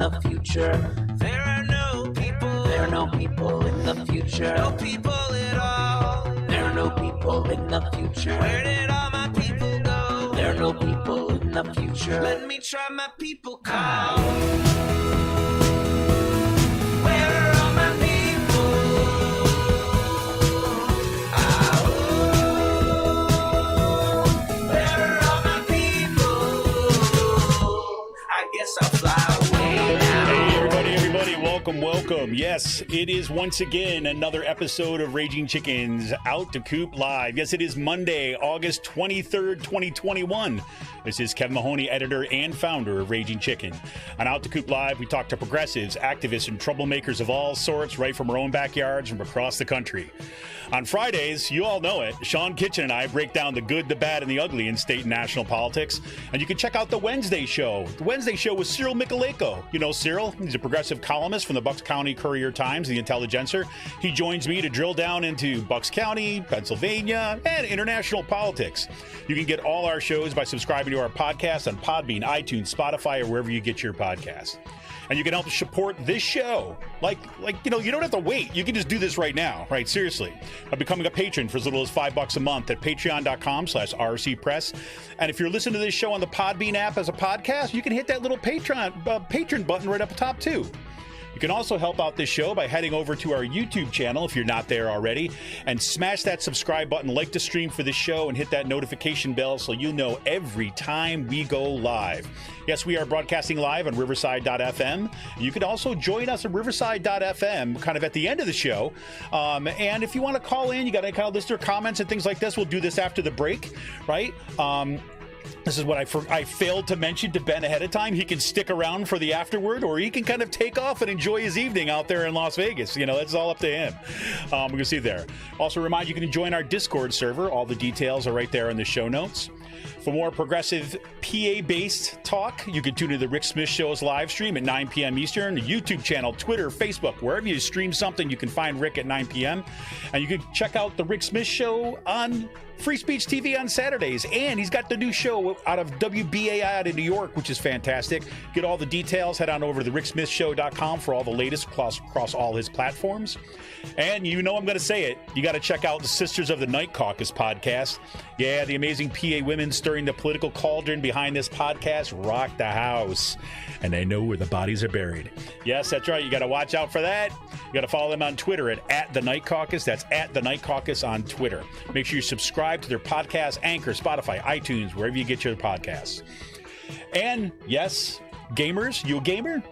the future. There are no people. There are no people in the future. No people at all. There are no people in the future. Where did all my people go? There are no people in the future. Let me try my people call. Where are all my people? Where are all my people? I guess I'll fly away now. Hey, everybody, welcome. Yes, it is once again another episode of Raging Chickens Out to Coop Live. Yes, it is Monday, August 23rd, 2021. This is Kevin Mahoney, editor and founder of Raging Chicken. On Out to Coop Live, we talk to progressives, activists, and troublemakers of all sorts right from our own backyards from across the country. On Fridays, you all know it, Sean Kitchen and I break down the good, the bad, and the ugly in state and national politics. And you can check out the Wednesday show. The Wednesday show with Cyril Michaleko. You know Cyril, he's a progressive columnist from the Bucks County Courier-Times, the Intelligencer. He joins me to drill down into Bucks County, Pennsylvania, and international politics. You can get all our shows by subscribing to our podcast on Podbean, iTunes, Spotify, or wherever you get your podcasts. And you can help support this show. You don't have to wait. You can just do this right now, right? Seriously. By becoming a patron for as little as $5 a month at patreon.com/rcpress. And if you're listening to this show on the Podbean app as a podcast, you can hit that little patron button right up top too. You can also help out this show by heading over to our YouTube channel if you're not there already, and smash that subscribe button, like the stream for this show, and hit that notification bell so you know every time we go live. Yes, we are broadcasting live on Riverside.fm. You can also join us at Riverside.fm kind of at the end of the show. And if you want to call in, you got to kind of list your comments and things like this. We'll do this after the break, right? This is what I failed to mention to Ben ahead of time. He can stick around for the afterward, or he can kind of take off and enjoy his evening out there in Las Vegas. You know, that's all up to him. We're going to see there. Also remind you can join our Discord server. All the details are right there in the show notes. For more progressive PA-based talk, you can tune into the Rick Smith Show's live stream at 9 p.m. Eastern, the YouTube channel, Twitter, Facebook, wherever you stream something, you can find Rick at 9 p.m. And you can check out the Rick Smith Show on Free Speech TV on Saturdays. And he's got the new show out of WBAI out of New York, which is fantastic. Get all the details. Head on over to thericksmithshow.com for all the latest across all his platforms. And you know I'm going to say it. You got to check out the Sisters of the Night Caucus podcast. Yeah, the amazing PA women stirring the political cauldron behind this podcast rock the house. And they know where the bodies are buried. Yes, that's right. You got to watch out for that. You got to follow them on Twitter at the Night Caucus. That's at the Night Caucus on Twitter. Make sure you subscribe to their podcast, Anchor, Spotify, iTunes, wherever you get your podcasts. And yes, gamers, you a gamer?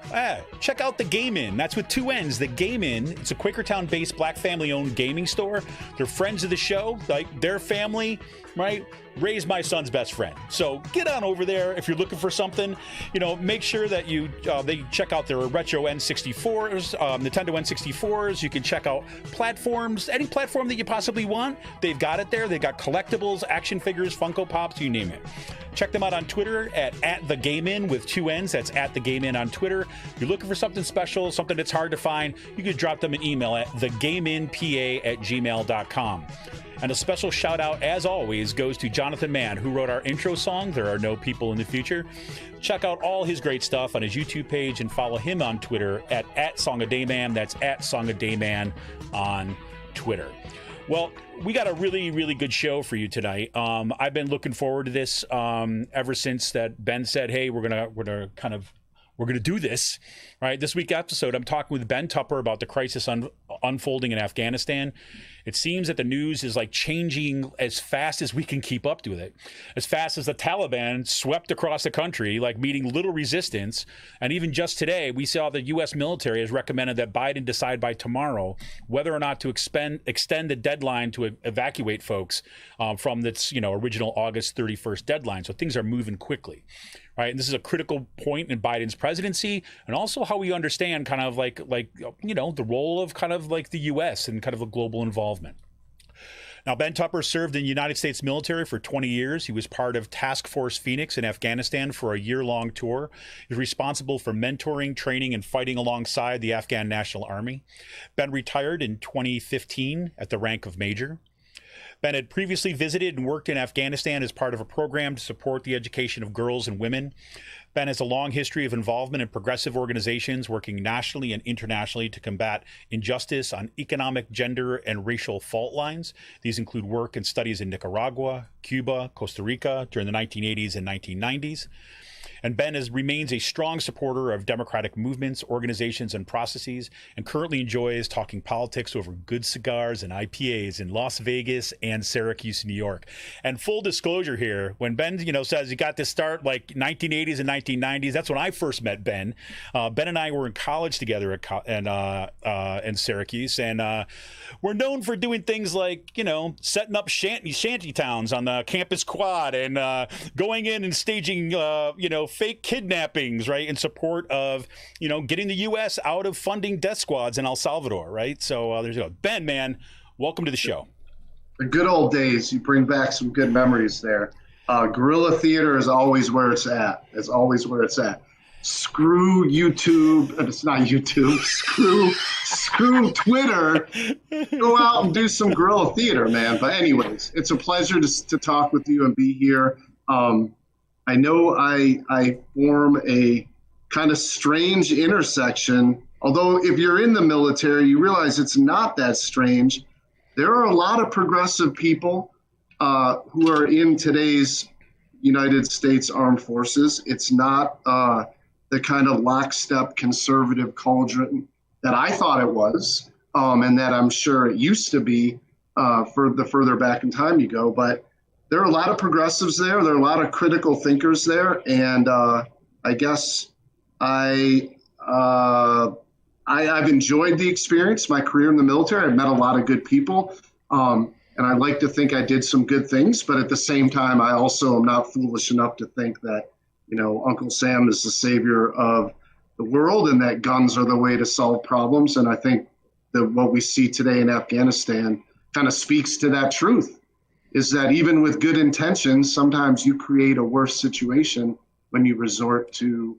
Check out the Game In. That's with two N's. The Game In. It's a Quakertown-based black family-owned gaming store. They're friends of the show. Like their family, right, raised my son's best friend. So get on over there if you're looking for something. You know, make sure that they check out their retro N64s, Nintendo N64s. You can check out platforms, any platform that you possibly want. They've got it there. They've got collectibles, action figures, Funko Pops, you name it. Check them out on Twitter at the Game In with two N's. That's at the Game In on Twitter. If you're looking for something special, something that's hard to find, you can drop them an email at thegameinpa@gmail.com. And a special shout out, as always, goes to Jonathan Mann, who wrote our intro song, There Are No People in the Future. Check out all his great stuff on his YouTube page and follow him on Twitter at Song a Day Man. That's at Song a Day Man on Twitter. Well, we got a really, really good show for you tonight. I've been looking forward to this ever since that Ben said, "Hey, we're gonna do this." Right, this week's episode, I'm talking with Ben Tupper about the crisis unfolding in Afghanistan. It seems that the news is like changing as fast as we can keep up with it. As fast as the Taliban swept across the country, like meeting little resistance. And even just today, we saw the U.S. military has recommended that Biden decide by tomorrow whether or not to extend the deadline to evacuate folks from this, original August 31st deadline. So things are moving quickly. Right, and this is a critical point in Biden's presidency, and also how we understand kind of like the role of kind of like the U.S. and kind of a global involvement. Now, Ben Tupper served in the United States military for 20 years. He was part of Task Force Phoenix in Afghanistan for a year-long tour. He was responsible for mentoring, training, and fighting alongside the Afghan National Army. Ben retired in 2015 at the rank of major. Ben had previously visited and worked in Afghanistan as part of a program to support the education of girls and women. Ben has a long history of involvement in progressive organizations working nationally and internationally to combat injustice on economic, gender, and racial fault lines. These include work and studies in Nicaragua, Cuba, Costa Rica during the 1980s and 1990s. And Ben remains a strong supporter of democratic movements, organizations, and processes, and currently enjoys talking politics over good cigars and IPAs in Las Vegas and Syracuse, New York. And full disclosure here, when Ben, says he got to start like 1980s and 1990s, that's when I first met Ben. Ben and I were in college together in Syracuse, and we're known for doing things like, setting up shanty towns on the campus quad and going in and staging, fake kidnappings, right, in support of, getting the U.S. out of funding death squads in El Salvador, right? So there's Ben, man, welcome to the show. The good old days. You bring back some good memories there. Guerrilla theater is always where it's at. It's always where it's at. Screw YouTube. It's not YouTube. Screw Twitter. Go out and do some guerrilla theater, man. But anyways, it's a pleasure to talk with you and be here. I know I form a kind of strange intersection, although if you're in the military, you realize it's not that strange. There are a lot of progressive people who are in today's United States Armed Forces. It's not the kind of lockstep conservative cauldron that I thought it was, and that I'm sure it used to be for the further back in time you go. But there are a lot of progressives there. There are a lot of critical thinkers there. And I guess I've enjoyed the experience, my career in the military. I've met a lot of good people. And I like to think I did some good things. But at the same time, I also am not foolish enough to think that, Uncle Sam is the savior of the world and that guns are the way to solve problems. And I think that what we see today in Afghanistan kind of speaks to that truth. Is that even with good intentions, sometimes you create a worse situation when you resort to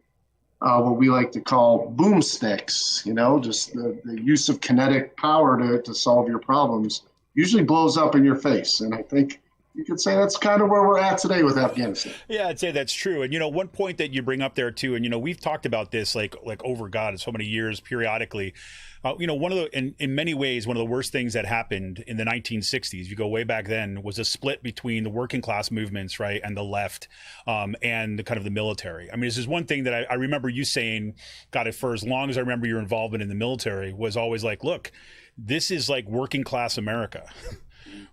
what we like to call boomsticks, just the use of kinetic power to solve your problems usually blows up in your face. And I think you could say that's kind of where we're at today with Afghanistan. Yeah, I'd say that's true. And, one point that you bring up there, too, and, we've talked about this like over, God, so many years periodically. In many ways, one of the worst things that happened in the 1960s, you go way back then, was a split between the working class movements, right, and the left, and the kind of the military. I mean, this is one thing that I remember you saying, God, for as long as I remember your involvement in the military, was always like, look, this is like working class America.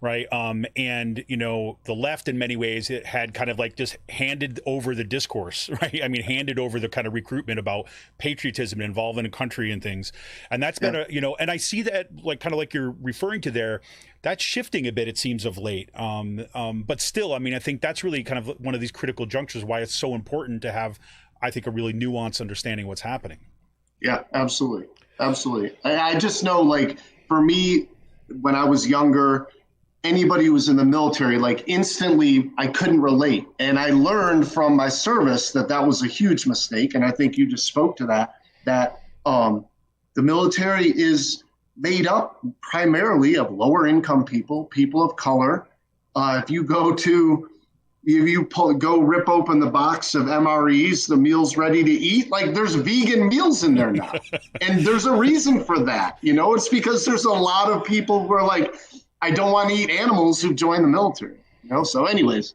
Right. And, the left in many ways, it had kind of like just handed over the discourse. Right. I mean, handed over the kind of recruitment about patriotism and involvement in country and things. And that's been and I see that like kind of like you're referring to there, that's shifting a bit, it seems, of late. But still, I mean, I think that's really kind of one of these critical junctures why it's so important to have, I think, a really nuanced understanding of what's happening. Yeah, absolutely. Absolutely. I just know, like, for me, when I was younger, anybody who was in the military, like instantly I couldn't relate. And I learned from my service that was a huge mistake. And I think you just spoke to that the military is made up primarily of lower income people of color. If you go rip open the box of MREs, the meals ready to eat, like there's vegan meals in there now. And there's a reason for that. It's because there's a lot of people who are like, I don't want to eat animals who join the military, So anyways.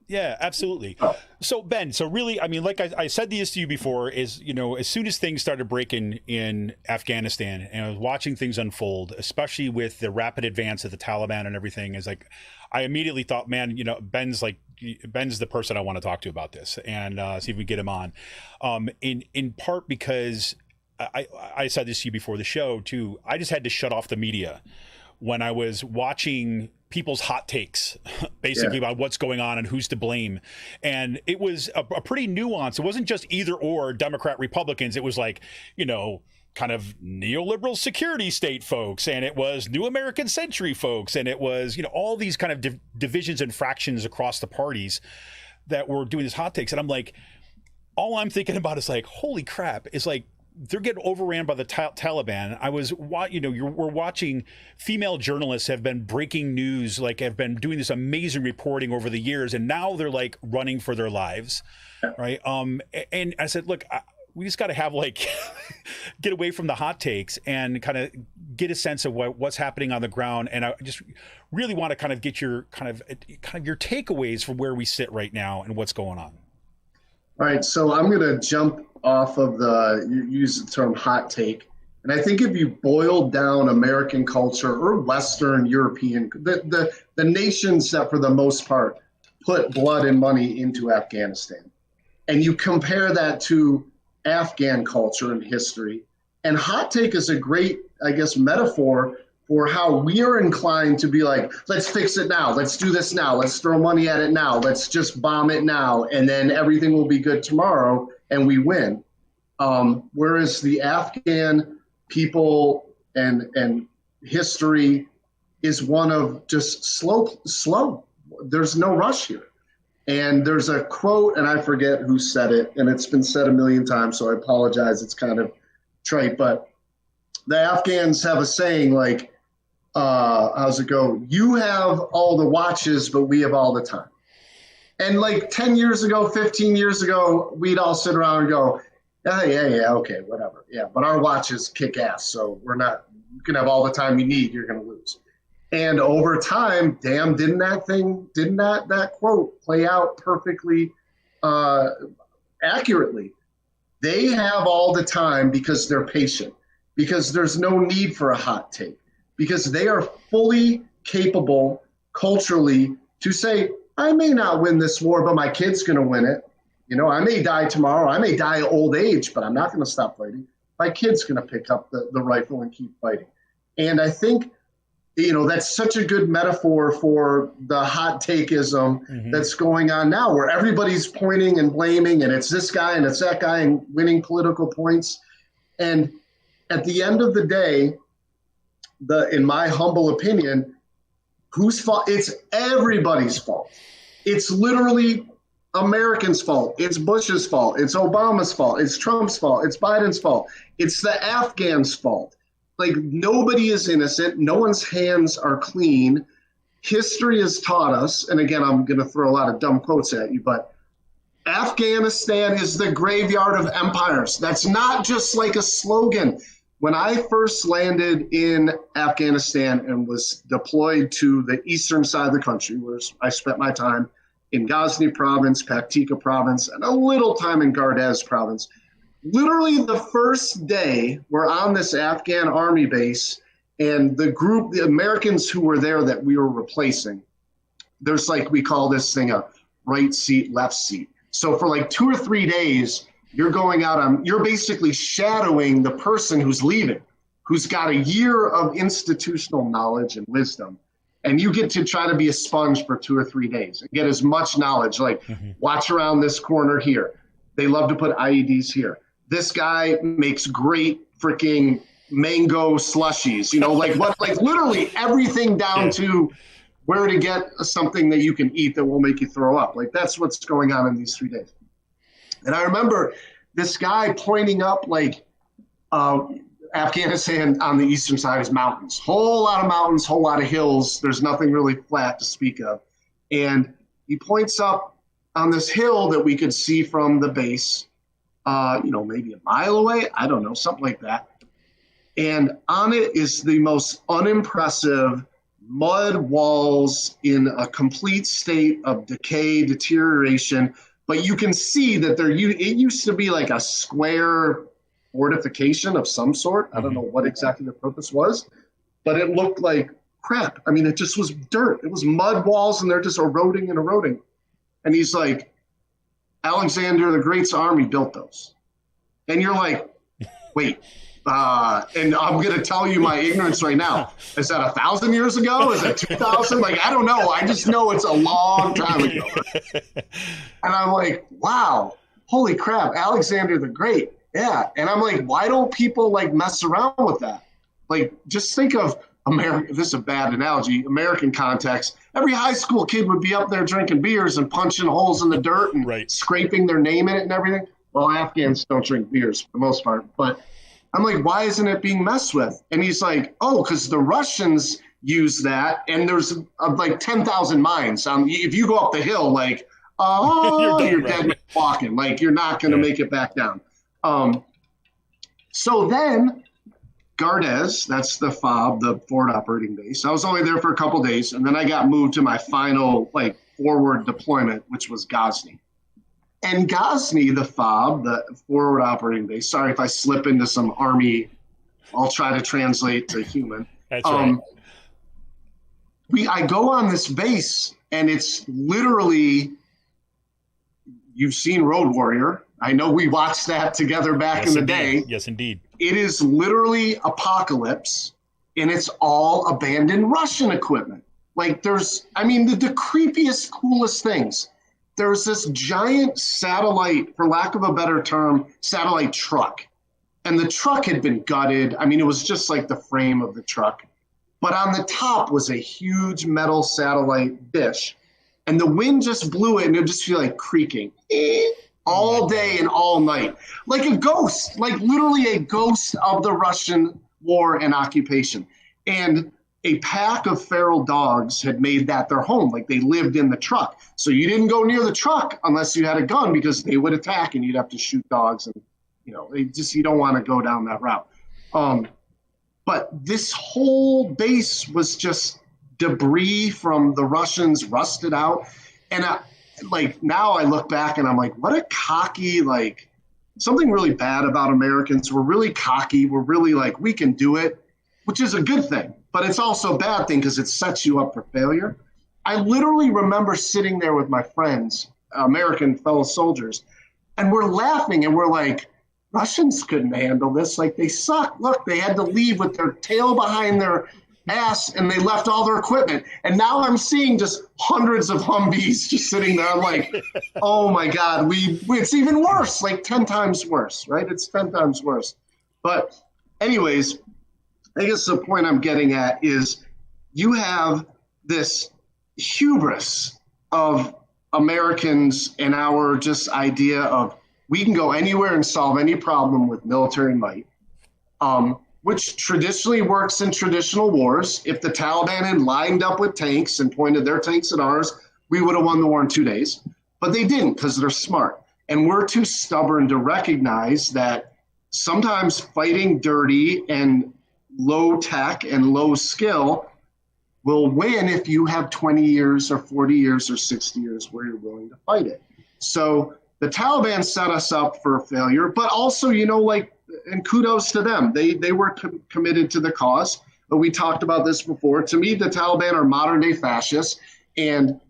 Yeah, absolutely. So Ben, really, I mean, like I said this to you before is, as soon as things started breaking in Afghanistan and I was watching things unfold, especially with the rapid advance of the Taliban and everything, is like, I immediately thought, man, Ben's the person I want to talk to about this and see if we get him on. In part because I said this to you before the show too, I just had to shut off the media when I was watching people's hot takes, basically about what's going on and who's to blame. And it was a pretty nuanced. It wasn't just either or Democrat Republicans. It was like, kind of neoliberal security state folks. And it was New American Century folks. And it was, all these kind of divisions and fractions across the parties that were doing these hot takes. And I'm like, all I'm thinking about is like, holy crap. It's like, they're getting overran by the Taliban. I was, we're watching female journalists have been breaking news, like have been doing this amazing reporting over the years, and now they're like running for their lives, right? And I said, look, we just got to have like get away from the hot takes and kind of get a sense of what's happening on the ground. And I just really want to kind of get your kind of your takeaways from where we sit right now and what's going on. All right, so I'm going to jump off of you use the term hot take. And I think if you boil down American culture or Western European, the nations that for the most part put blood and money into Afghanistan, and you compare that to Afghan culture and history, and hot take is a great, I guess, metaphor for how we are inclined to be like, let's fix it now. Let's do this now. Let's throw money at it now. Let's just bomb it now. And then everything will be good tomorrow and we win. Whereas the Afghan people and history is one of just slow. There's no rush here. And there's a quote, and I forget who said it, and it's been said a million times, so I apologize. It's kind of trite, but the Afghans have a saying like, how's it go? You have all the watches, but we have all the time. And like 10 years ago, 15 years ago, we'd all sit around and go, yeah, okay, whatever. Yeah, but our watches kick ass, so you can have all the time you need, you're going to lose. And over time, damn, didn't that quote play out perfectly accurately? They have all the time because they're patient, because there's no need for a hot take, because they are fully capable culturally to say, I may not win this war, but my kid's going to win it. I may die tomorrow. I may die of old age, but I'm not going to stop fighting. My kid's going to pick up the rifle and keep fighting. And I think, that's such a good metaphor for the hot takeism that's going on now, where everybody's pointing and blaming, and it's this guy and it's that guy and winning political points. And at the end of the day, in my humble opinion, whose fault? It's everybody's fault. It's literally Americans' fault. It's Bush's fault. It's Obama's fault. It's Trump's fault. It's Biden's fault. It's the Afghans' fault. Like, nobody is innocent. No one's hands are clean. History has taught us, and again, I'm going to throw a lot of dumb quotes at you, but Afghanistan is the graveyard of empires. That's not just like a slogan. When I first landed in Afghanistan and was deployed to the eastern side of the country, where I spent my time in Ghazni province, Paktika province, and a little time in Gardez province, literally the first day we're on this Afghan army base, and the Americans who were there that we were replacing, there's like, we call this thing a right seat, left seat. So for like 2 or 3 days, you're basically shadowing the person who's leaving, who's got a year of institutional knowledge and wisdom. And you get to try to be a sponge for 2 or 3 days and get as much knowledge, like watch around this corner here. They love to put IEDs here. This guy makes great freaking mango slushies, like literally everything down to where to get something that you can eat that will make you throw up. Like, that's what's going on in these 3 days. And I remember this guy pointing up like Afghanistan on the eastern side is mountains, whole lot of mountains, whole lot of hills. There's nothing really flat to speak of. And he points up on this hill that we could see from the base, maybe a mile away. I don't know, something like that. And on it is the most unimpressive mud walls in a complete state of decay, deterioration. But you can see that it used to be like a square fortification of some sort. I don't know what exactly the purpose was, but it looked like crap. I mean, it just was dirt. It was mud walls, and they're just eroding and eroding. And he's like, Alexander the Great's army built those. And you're like, wait, and I'm going to tell you my ignorance right now. Is that 1,000 years ago? Is that 2,000? Like, I don't know. I just know it's a long time ago. And I'm like, wow, holy crap, Alexander the Great. Yeah. And I'm like, why don't people like mess around with that? Like, just think of America. This is a bad analogy. American context. Every high school kid would be up there drinking beers and punching holes in the dirt and scraping their name in it and everything. Well, Afghans don't drink beers for the most part, but I'm like, why isn't it being messed with? And he's like, oh, because the Russians use that, and there's like 10,000 mines. If you go up the hill, like, you're dead walking. Like, you're not going to make it back down. So then Gardez, that's the FOB, the forward operating base. I was only there for a couple days, and then I got moved to my final like forward deployment, which was Ghazni. And Ghazni, the FOB, the forward operating base. Sorry if I slip into some Army. I'll try to translate to human. That's right. I go on this base, and it's literally. You've seen Road Warrior. I know we watched that together back in the day. Yes, indeed. It is literally apocalypse, and it's all abandoned Russian equipment. Like the creepiest, coolest things. There's this giant satellite, for lack of a better term, satellite truck. And the truck had been gutted. I mean, it was just like the frame of the truck. But on the top was a huge metal satellite dish. And the wind just blew it, and it would just feel like creaking all day and all night. Like a ghost, like literally a ghost of the Russian war and occupation. And a pack of feral dogs had made that their home. Like they lived in the truck. So you didn't go near the truck unless you had a gun, because they would attack and you'd have to shoot dogs. And, you don't want to go down that route. But this whole base was just debris from the Russians, rusted out. And now I look back and I'm like, what a cocky, something really bad about Americans. We're really cocky. We're really like, we can do it, which is a good thing. But it's also a bad thing because it sets you up for failure. I literally remember sitting there with my friends, American fellow soldiers, and we're laughing and we're like, Russians couldn't handle this. Like, they suck. Look, they had to leave with their tail behind their ass, and they left all their equipment. And now I'm seeing just hundreds of Humvees just sitting there. I'm like, oh my God, it's even worse, like 10 times worse, right? It's 10 times worse. But anyways, I guess the point I'm getting at is you have this hubris of Americans and our just idea of we can go anywhere and solve any problem with military might, which traditionally works in traditional wars. If the Taliban had lined up with tanks and pointed their tanks at ours, we would have won the war in 2 days. But they didn't, because they're smart. And we're too stubborn to recognize that sometimes fighting dirty and low tech and low skill will win if you have 20 years or 40 years or 60 years where you're willing to fight it. So the Taliban set us up for failure, but also, and kudos to them. They were committed to the cause. But we talked about this before. To me, the Taliban are modern day fascists. And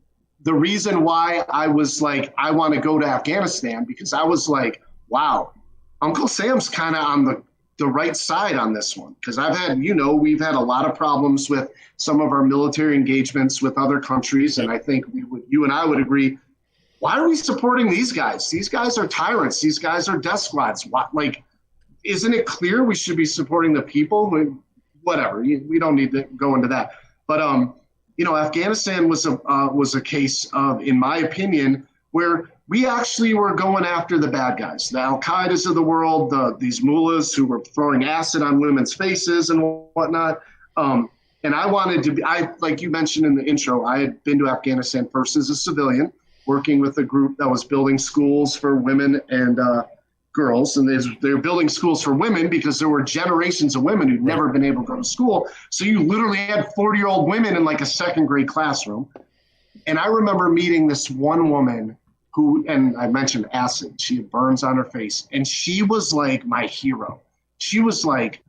the reason why I was like, I want to go to Afghanistan, because I was like, wow, Uncle Sam's kind of on the right side on this one. Because we've had a lot of problems with some of our military engagements with other countries. And I think you and I would agree, why are we supporting these guys? These guys are tyrants. These guys are death squads. Isn't it clear we should be supporting the people? Whatever. We don't need to go into that. But Afghanistan was a case of, in my opinion, where we actually were going after the bad guys, the Al Qaedas of the world, these mullahs who were throwing acid on women's faces and whatnot. And I wanted to be. Like you mentioned in the intro, I had been to Afghanistan first as a civilian, working with a group that was building schools for women and girls. And they were building schools for women because there were generations of women who'd never been able to go to school. So you literally had 40-year-old women in like a second grade classroom. And I remember meeting this one woman who, and I mentioned acid, she had burns on her face. And she was like my hero. She was like,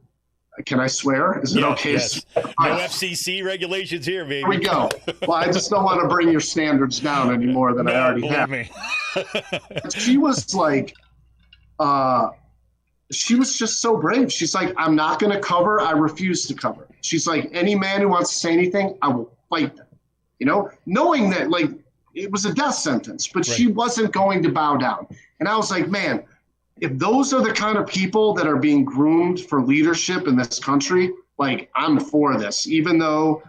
can I swear? Is it okay? Yes. No FCC regulations here, baby. Here we go. Well, I just don't want to bring your standards down any more than I already have. Me. She was like, she was just so brave. She's like, I'm not going to cover. I refuse to cover. She's like, any man who wants to say anything, I will fight them. Knowing that it was a death sentence, but she wasn't going to bow down. And I was like, man, if those are the kind of people that are being groomed for leadership in this country, I'm for this. Even though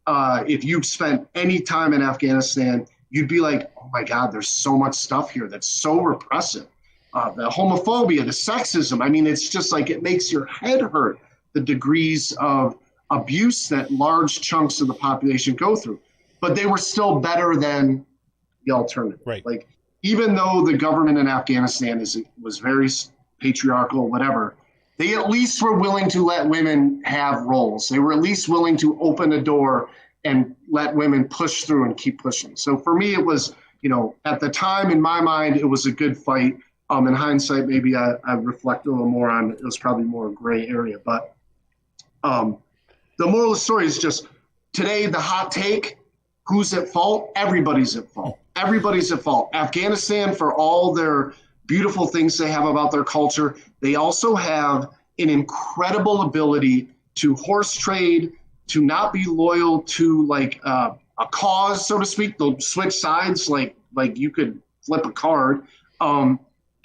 if you spent any time in Afghanistan, you'd be like, oh my God, there's so much stuff here that's so repressive. the homophobia, the sexism. I mean, it's just like it makes your head hurt, the degrees of abuse that large chunks of the population go through. But they were still better than the alternative. Right. Like, even though the government in Afghanistan was very patriarchal, whatever, they at least were willing to let women have roles. They were at least willing to open a door and let women push through and keep pushing. So for me, it was, at the time, in my mind, it was a good fight. In hindsight, maybe I reflect a little more on it. It was probably more a gray area. But the moral of the story is just today, the hot take, who's at fault? Everybody's at fault. Everybody's at fault. Afghanistan, for all their beautiful things they have about their culture, they also have an incredible ability to horse trade, to not be loyal to like a cause, so to speak. They'll switch sides like you could flip a card.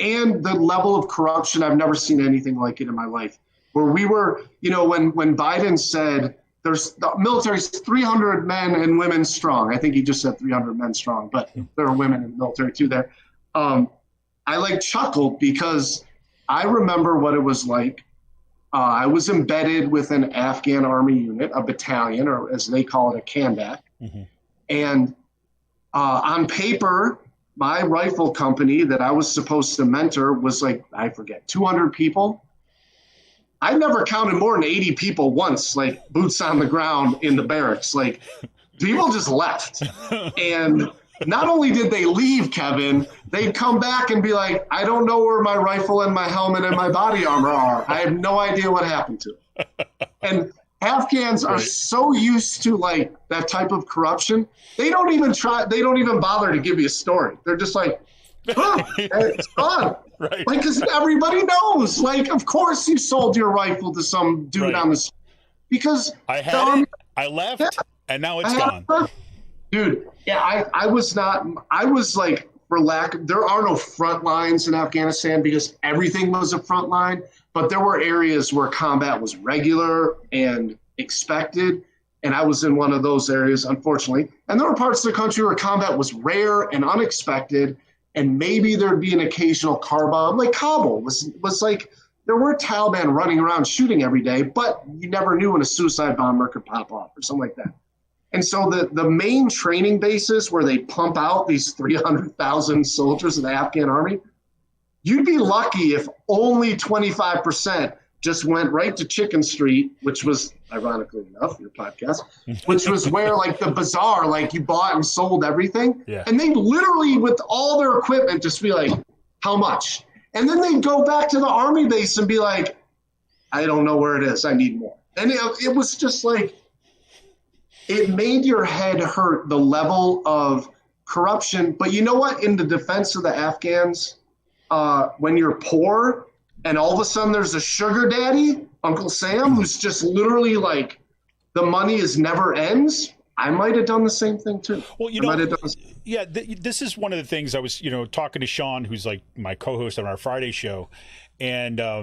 And the level of corruption, I've never seen anything like it in my life. Where we were, when Biden said the military's 300 men and women strong. I think he just said 300 men strong, but there are women in the military too there. I chuckled because I remember what it was like. I was embedded with an Afghan Army unit, a battalion, or as they call it, a Kandak. Mm-hmm. And on paper, my rifle company that I was supposed to mentor was 200 people. I never counted more than 80 people once, boots on the ground in the barracks. People just left. And not only did they leave, Kevin, they'd come back and be like, I don't know where my rifle and my helmet and my body armor are. I have no idea what happened to it. And Afghans are so used to that type of corruption. They don't even bother to give you a story. They're just like, it's gone. Right. Because everybody knows. Of course you sold your rifle to some dude on the street. Because I had it, I left, and now it's gone. Dude, I was for lack of, there are no front lines in Afghanistan because everything was a front line, but there were areas where combat was regular and expected, and I was in one of those areas, unfortunately. And there were parts of the country where combat was rare and unexpected, and maybe there'd be an occasional car bomb. Like Kabul was there were Taliban running around shooting every day, but you never knew when a suicide bomber could pop off or something like that. And so the main training bases where they pump out these 300,000 soldiers of the Afghan Army, you'd be lucky if only 25% just went right to Chicken Street, which was, ironically enough, your podcast, which was where the bazaar, you bought and sold everything. Yeah. And they literally, with all their equipment, just be like, how much? And then they'd go back to the army base and be like, I don't know where it is. I need more. And it was just it made your head hurt, the level of corruption. But you know what? In the defense of the Afghans, when you're poor and all of a sudden there's a sugar daddy, Uncle Sam, who's just literally the money is never ends, I might have done the same thing too. Well, this is one of the things I was, talking to Sean, who's my co-host on our Friday show. And, I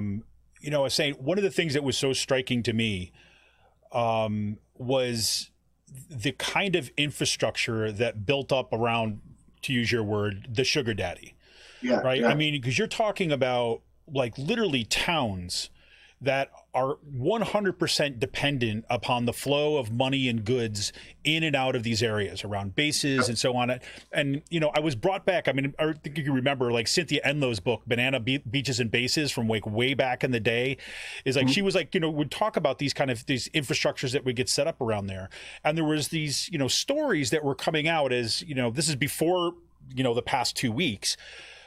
was saying one of the things that was so striking to me was the kind of infrastructure that built up around, to use your word, the sugar daddy. Yeah. Right. Yeah. I mean, because you're talking about literally towns that are 100% dependent upon the flow of money and goods in and out of these areas around bases and so on. And, I was brought back. I mean, I think you can remember Cynthia Enlow's book, Banana Beaches and Bases, from way back in the day, is she was would talk about these these infrastructures that would get set up around there. And there was these, stories that were coming out as, this is before, the past 2 weeks.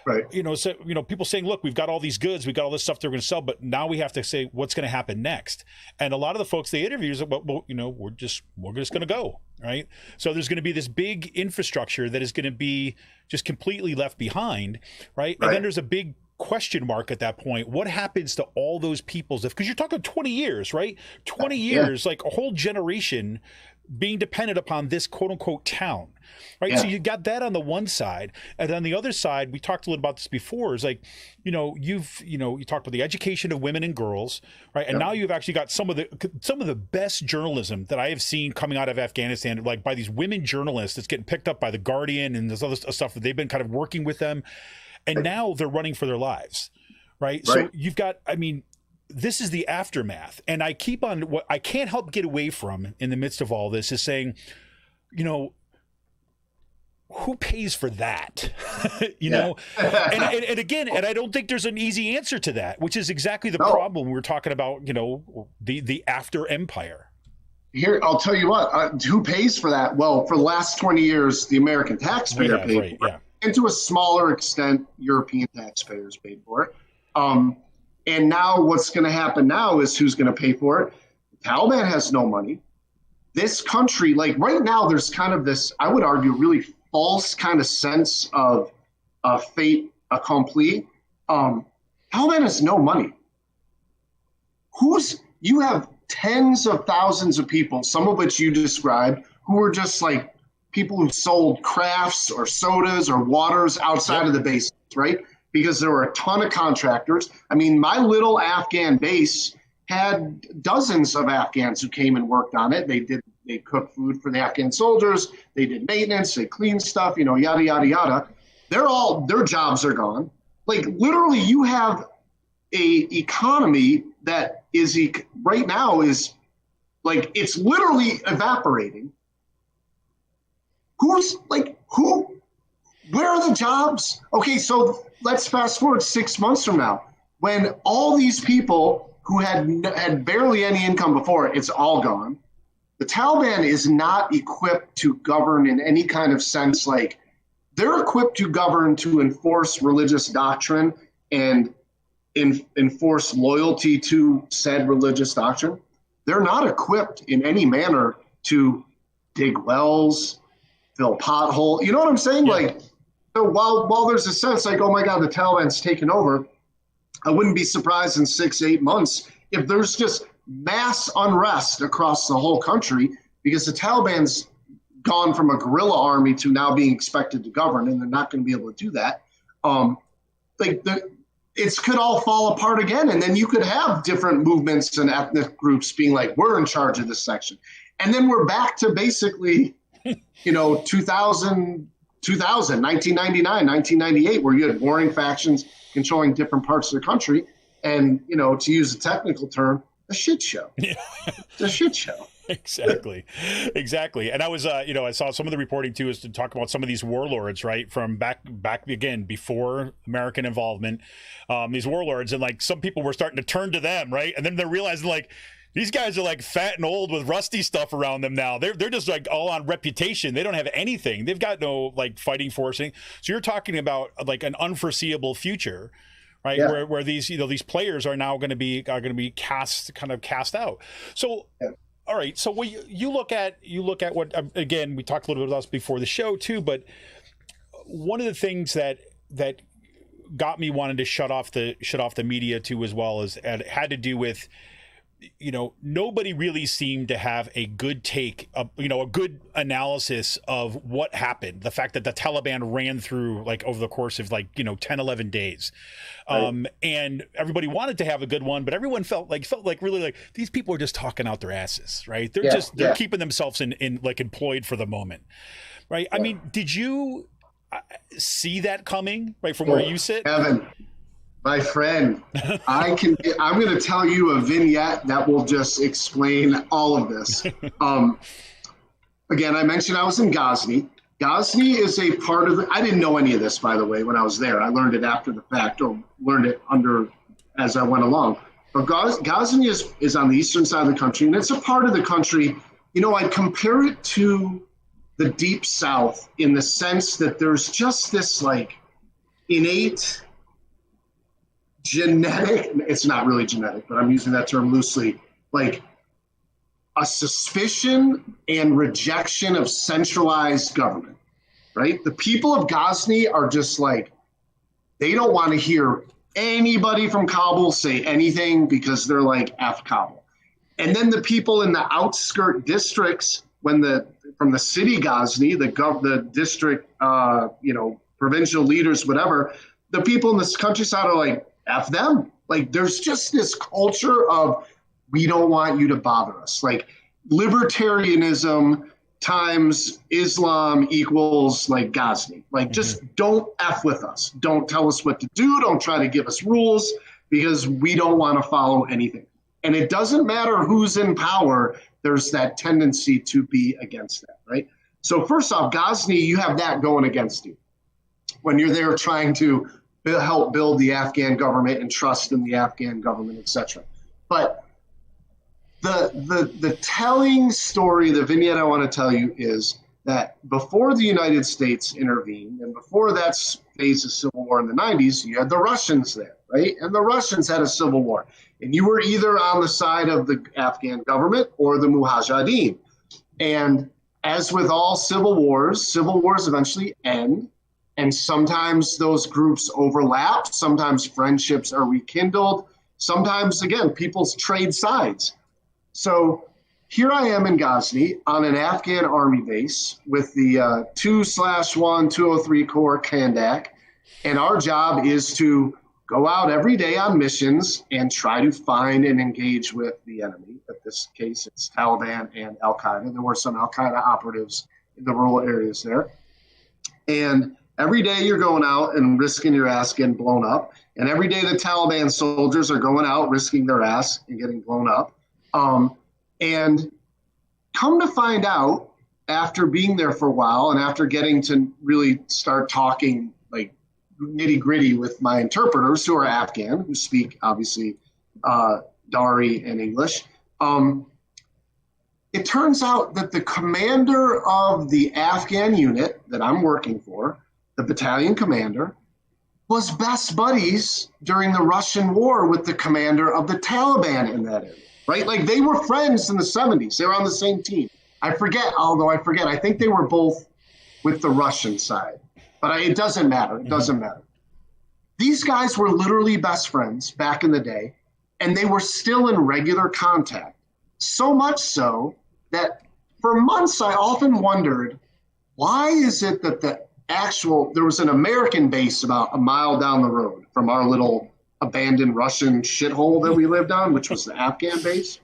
Right. So, people saying, look, we've got all these goods, we've got all this stuff they're going to sell, but now we have to say what's going to happen next. And a lot of the folks they interview is, well, we're just going to go. Right. So there's going to be this big infrastructure that is going to be just completely left behind. Right. And then there's a big question mark at that point. What happens to all those people's, because you're talking 20 years, right? 20 years, a whole generation being dependent upon this quote unquote town, right? Yeah. So you got that on the one side, and on the other side, we talked a little about this before, is you talked about the education of women and girls, right? And now you've actually got some of the best journalism that I have seen coming out of Afghanistan, by these women journalists that's getting picked up by The Guardian and this other stuff that they've been kind of working with them. And now they're running for their lives, right? So you've got, I mean, this is the aftermath. And I keep on, what I can't help get away from in the midst of all this is saying, you know, who pays for that? you know? And again, and I don't think there's an easy answer to that, which is exactly the problem we're talking about, you know, the after empire. Here, I'll tell you what, who pays for that? Well, for the last 20 years, the American taxpayer paid for it. And to a smaller extent, European taxpayers paid for it. And now what's going to happen now is who's going to pay for it? The Taliban has no money. This country, like right now, there's kind of this, I would argue, really false kind of sense of fait accompli. Taliban has no money. You have tens of thousands of people, some of which you described, who are just like people who sold crafts or sodas or waters outside of the base, right? Because there were a ton of contractors. I mean, my little Afghan base had dozens of Afghans who came and worked on it. They cooked food for the Afghan soldiers. They did maintenance. They cleaned stuff, you know, yada, yada, yada. Their jobs are gone. Like literally you have a economy that is right now is like, it's literally evaporating. Where are the jobs? Okay, so let's fast forward 6 months from now, when all these people who had barely any income before, it's all gone. The Taliban is not equipped to govern in any kind of sense. Like they're equipped to govern to enforce religious doctrine and enforce loyalty to said religious doctrine. They're not equipped in any manner to dig wells, fill potholes. You know what I'm saying? Yeah. Like, so while there's a sense like, oh my God, the Taliban's taken over, I wouldn't be surprised in 6-8 months if there's just mass unrest across the whole country because the Taliban's gone from a guerrilla army to now being expected to govern, and they're not going to be able to do that. It could all fall apart again, and then you could have different movements and ethnic groups being like, we're in charge of this section. And then we're back to basically, 1999, 1998, where you had warring factions controlling different parts of the country. And, to use a technical term, a shit show. Yeah. It's a shit show. Exactly. And I was, I saw some of the reporting too is to talk about some of these warlords, right, from back again before American involvement. These warlords, and like some people were starting to turn to them, right, and then they're realizing like these guys are like fat and old with rusty stuff around them now. They're just like all on reputation. They don't have anything. They've got no like fighting force. So you're talking about like an unforeseeable future. Right, yeah. where these these players are now going to be cast out. So. Yeah. All right. So you look at what, again, we talked a little bit about this before the show too, but one of the things that got me wanting to shut off the media too, as well as it had to do with, nobody really seemed to have a good take, a good analysis of what happened. The fact that the Taliban ran through like over the course of 10, 11 days. Right. And everybody wanted to have a good one, but everyone felt like really like these people are just talking out their asses, right? They're keeping themselves in employed for the moment. Right. Yeah. I mean, did you see that coming right from where you sit? Evan. My friend, I'm going to tell you a vignette that will just explain all of this. Again, I mentioned I was in Ghazni. Ghazni is a part of I didn't know any of this, by the way, when I was there. I learned it after the fact, or learned it as I went along. But Ghazni is on the eastern side of the country, and it's a part of the country. I'd compare it to the Deep South in the sense that there's just this like innate genetic, it's not really genetic, but I'm using that term loosely, like a suspicion and rejection of centralized government, right? The people of Ghazni are just like, they don't want to hear anybody from Kabul say anything because they're like F Kabul. And then the people in the outskirt districts, from the city Ghazni, the district, provincial leaders, whatever, the people in this countryside are like, F them. Like, there's just this culture of, we don't want you to bother us. Like, libertarianism times Islam equals like Ghazni. Like, just don't F with us. Don't tell us what to do. Don't try to give us rules because we don't want to follow anything. And it doesn't matter who's in power. There's that tendency to be against that, right? So first off, Ghazni, you have that going against you when you're there trying to help build the Afghan government and trust in the Afghan government, etc. But the telling story, the vignette I want to tell you is that before the United States intervened and before that phase of civil war in the 90s, you had the Russians there, right? And the Russians had a civil war. And you were either on the side of the Afghan government or the Mujahideen. And as with all civil wars eventually end. And sometimes those groups overlap. Sometimes friendships are rekindled. Sometimes, again, people trade sides. So here I am in Ghazni on an Afghan army base with the 2/1 203 Corps Kandak. And our job is to go out every day on missions and try to find and engage with the enemy. In this case, it's Taliban and Al-Qaeda. There were some Al-Qaeda operatives in the rural areas there. And every day you're going out and risking your ass getting blown up. And every day the Taliban soldiers are going out risking their ass and getting blown up. And come to find out, after being there for a while and after getting to really start talking like nitty gritty with my interpreters who are Afghan, who speak obviously Dari and English, it turns out that the commander of the Afghan unit that I'm working for, the battalion commander, was best buddies during the Russian war with the commander of the Taliban in that area, right? Like, they were friends in the 70s. They were on the same team. I forget. I think they were both with the Russian side. But it doesn't matter. It doesn't matter. These guys were literally best friends back in the day, and they were still in regular contact. So much so that for months I often wondered, why is it that there was an American base about a mile down the road from our little abandoned Russian shithole that we lived on, which was the Afghan base.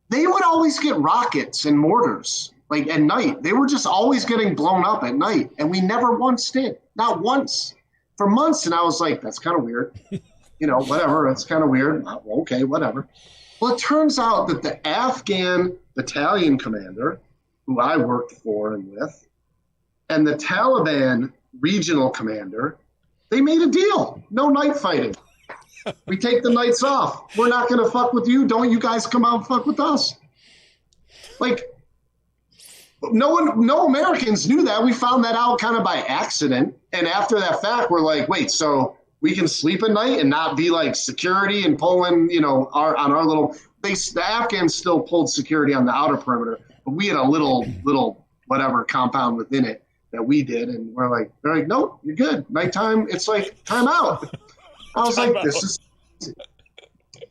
They would always get rockets and mortars, like at night. They were just always getting blown up at night, and we never once did. Not once. For months, and I was like, that's kind of weird. Whatever, that's kind of weird. Okay, whatever. Well, it turns out that the Afghan battalion commander, who I worked for and with, and the Taliban regional commander, they made a deal. No night fighting. We take the nights off. We're not going to fuck with you. Don't you guys come out and fuck with us. Like, no Americans knew that. We found that out kind of by accident. And after that fact, we're like, wait, so we can sleep at night and not be like security and pulling, on our little base. The Afghans still pulled security on the outer perimeter, but we had a little whatever compound within it that we did. And they're like, nope, you're good. Nighttime, it's like time out. I was like, this is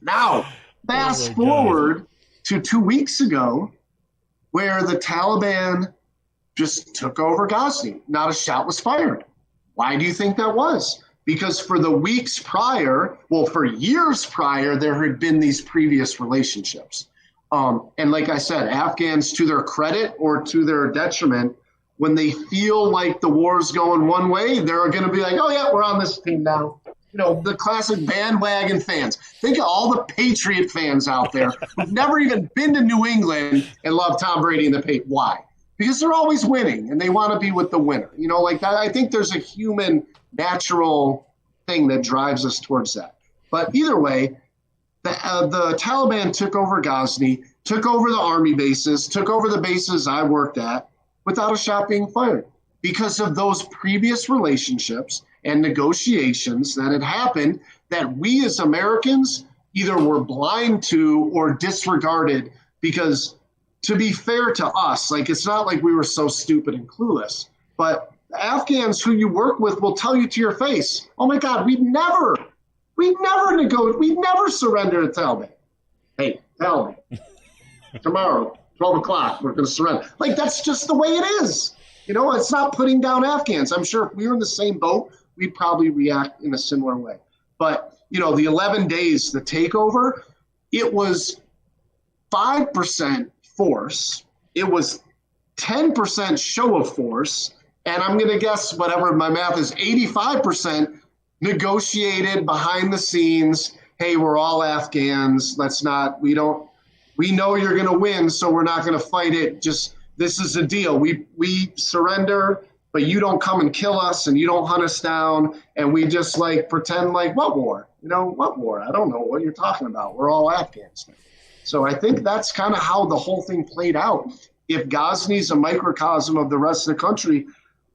now fast forward to 2 weeks ago, where the Taliban just took over Ghazni. Not a shot was fired. Why do you think that was? Because for the weeks prior, for years prior, there had been these previous relationships. And like I said, Afghans, to their credit or to their detriment, when they feel like the war's going one way, they're going to be like, oh yeah, we're on this team now. The classic bandwagon fans. Think of all the Patriot fans out there who've never even been to New England and love Tom Brady and the Patriots. Why? Because they're always winning and they want to be with the winner. Like that. I think there's a human natural thing that drives us towards that. But either way, the Taliban took over Ghazni, took over the army bases, took over the bases I worked at without a shot being fired because of those previous relationships and negotiations that had happened that we as Americans either were blind to or disregarded. Because to be fair to us, like, it's not like we were so stupid and clueless, but the Afghans who you work with will tell you to your face, oh my God, we'd never surrender to Taliban. Hey, Taliban, tomorrow, 12 o'clock, we're going to surrender. Like, that's just the way it is. It's not putting down Afghans. I'm sure if we were in the same boat, we'd probably react in a similar way. But, the 11 days, the takeover, it was 5% force. it was 10% show of force, and I'm going to guess whatever my math is, 85% negotiated behind the scenes. Hey, we're all Afghans. We know you're going to win, so we're not going to fight it. Just, this is a deal. We surrender, but you don't come and kill us, and you don't hunt us down, and we just like pretend like, what war? What war? I don't know what you're talking about. We're all Afghans. So I think that's kind of how the whole thing played out. If Ghaznی's a microcosm of the rest of the country,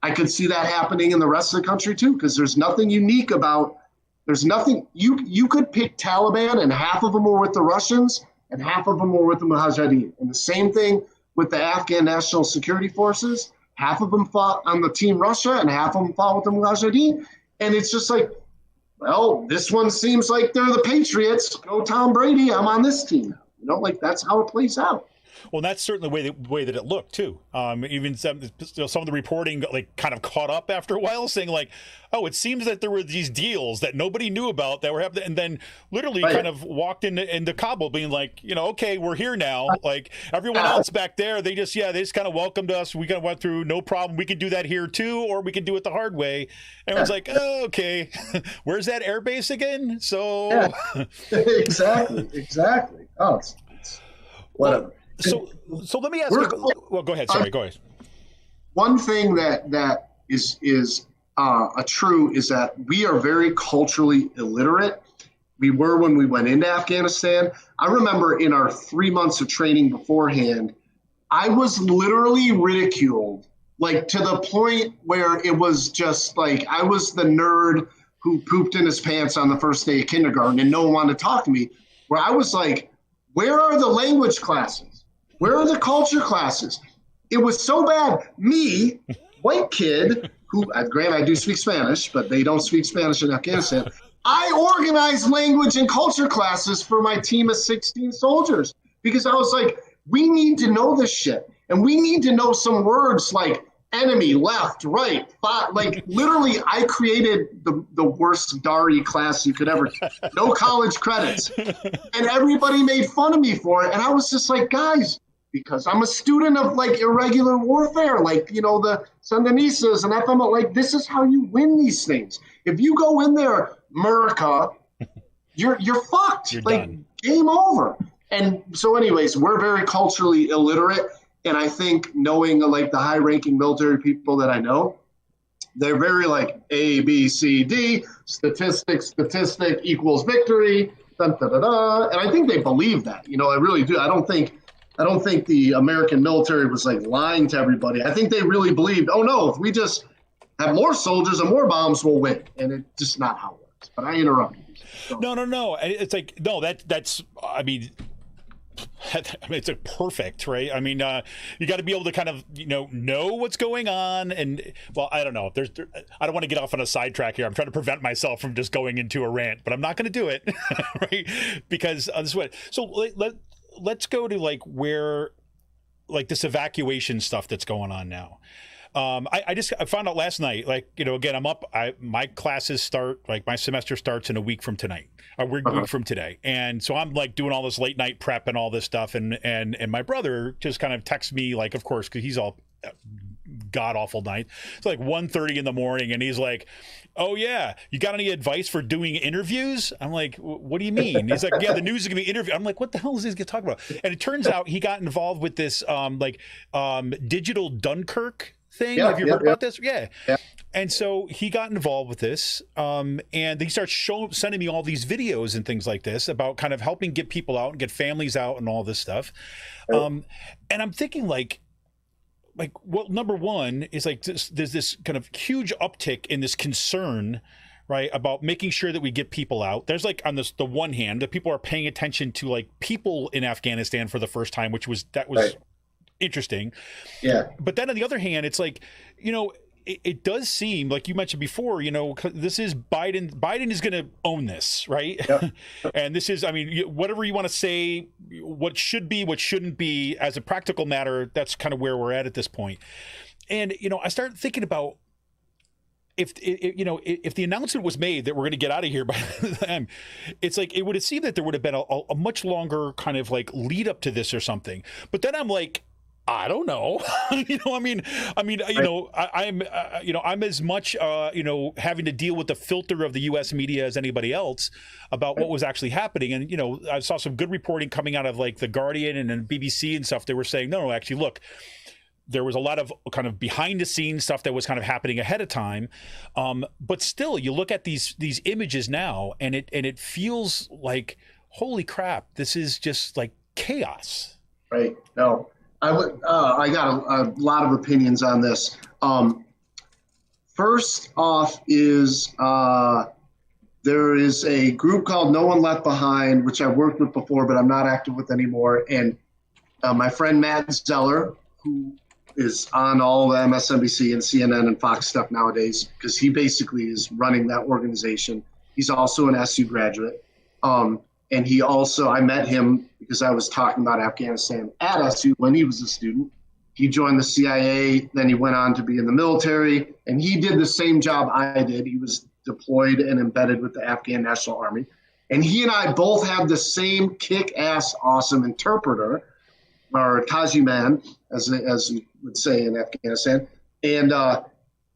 I could see that happening in the rest of the country too, because there's nothing unique about, there's nothing, you could pick Taliban and half of them were with the Russians and half of them were with the Mujahideen. And the same thing with the Afghan National Security Forces. Half of them fought on the Team Russia and half of them fought with the Mujahideen. And it's just like, well, this one seems like they're the Patriots. Go Tom Brady, I'm on this team. Like that's how it plays out. Well, that's certainly the way that it looked too. Even some of the reporting like kind of caught up after a while, saying like, "Oh, it seems that there were these deals that nobody knew about that were happening," and then literally kind of walked into Kabul, being like, "Okay, we're here now." Like everyone else back there, they just kind of welcomed us. We kind of went through, no problem. We can do that here too, or we can do it the hard way. And it was like, "Oh, okay, where's that air base again?" So exactly. Oh, it's whatever. So let me ask you. Well, go ahead. Sorry, go ahead. One thing that is true is that we are very culturally illiterate. We were when we went into Afghanistan. I remember in our 3 months of training beforehand, I was literally ridiculed, like to the point where it was just like I was the nerd who pooped in his pants on the first day of kindergarten and no one wanted to talk to me, where I was like, where are the language classes? Where are the culture classes? It was so bad. Me, white kid, who, granted, I do speak Spanish, but they don't speak Spanish in Afghanistan. I organized language and culture classes for my team of 16 soldiers because I was like, we need to know this shit. And we need to know some words like enemy, left, right, thought. Like literally, I created the worst Dari class you could ever, no college credits. And everybody made fun of me for it. And I was just like, guys, because I'm a student of like irregular warfare, like, the Sandinistas and FML, like this is how you win these things. If you go in there, America, you're fucked. You're like done. Game over. And so anyways, we're very culturally illiterate. And I think knowing like the high ranking military people that I know, they're very like A, B, C, D, statistic equals victory, dun, da, da, da. And I think they believe that, I really do. I don't think the American military was like lying to everybody. I think they really believed, oh no, if we just have more soldiers and more bombs, we'll win. And it's just not how it works. But I interrupted you. So. No. It's like, no, that's, I mean, it's a perfect, right? I mean, you got to be able to kind of, know what's going on. And well, I don't know. I don't want to get off on a sidetrack here. I'm trying to prevent myself from just going into a rant, but I'm not going to do it, right? Because this way. So let's go to like where, like this evacuation stuff that's going on now. I found out last night, like, again, I'm up, my classes start, like my semester starts in a week from tonight, a week from today. And so I'm like doing all this late night prep and all this stuff. And my brother just kind of texts me, like, of course, cause he's all god awful night. It's like 1:30 in the morning. And he's like, oh yeah, you got any advice for doing interviews? I'm like, what do you mean? He's like, yeah, the news is gonna be interviewed. I'm like, what the hell is this gonna talk about? And it turns out he got involved with this, digital Dunkirk thing. Have you heard about this? Yeah. And so he got involved with this, and he starts sending me all these videos and things like this about kind of helping get people out and get families out and all this stuff. And I'm thinking like, well, number one is like there's this kind of huge uptick in this concern, right, about making sure that we get people out. There's like on the one hand that people are paying attention to like people in Afghanistan for the first time, which was right. Interesting. Yeah. But then on the other hand, it's like, it does seem like you mentioned before, this is Biden. Biden is going to own this, right? Yep. And this is, I mean, whatever you want to say, what should be, what shouldn't be, as a practical matter, that's kind of where we're at this point. And, I started thinking about if the announcement was made that we're going to get out of here by the time, it's like, it would have seemed that there would have been a much longer kind of like lead up to this or something. But then I'm like, I don't know. I'm as much, having to deal with the filter of the U.S. media as anybody else about what was actually happening. And, I saw some good reporting coming out of like The Guardian and then BBC and stuff. They were saying, no, actually, look, there was a lot of kind of behind the scenes stuff that was kind of happening ahead of time. But still, you look at these images now and it feels like, holy crap, this is just like chaos. Right. No. I got a lot of opinions on this. First off is there is a group called No One Left Behind, which I've worked with before, but I'm not active with anymore. And my friend Matt Zeller, who is on all the MSNBC and CNN and Fox stuff nowadays, because he basically is running that organization. He's also an SU graduate. And he also, I met him because I was talking about Afghanistan at SU when he was a student. He joined the CIA, then he went on to be in the military, and he did the same job I did. He was deployed and embedded with the Afghan National Army. And he and I both have the same kick-ass awesome interpreter, or Tajiman, as you would say in Afghanistan. And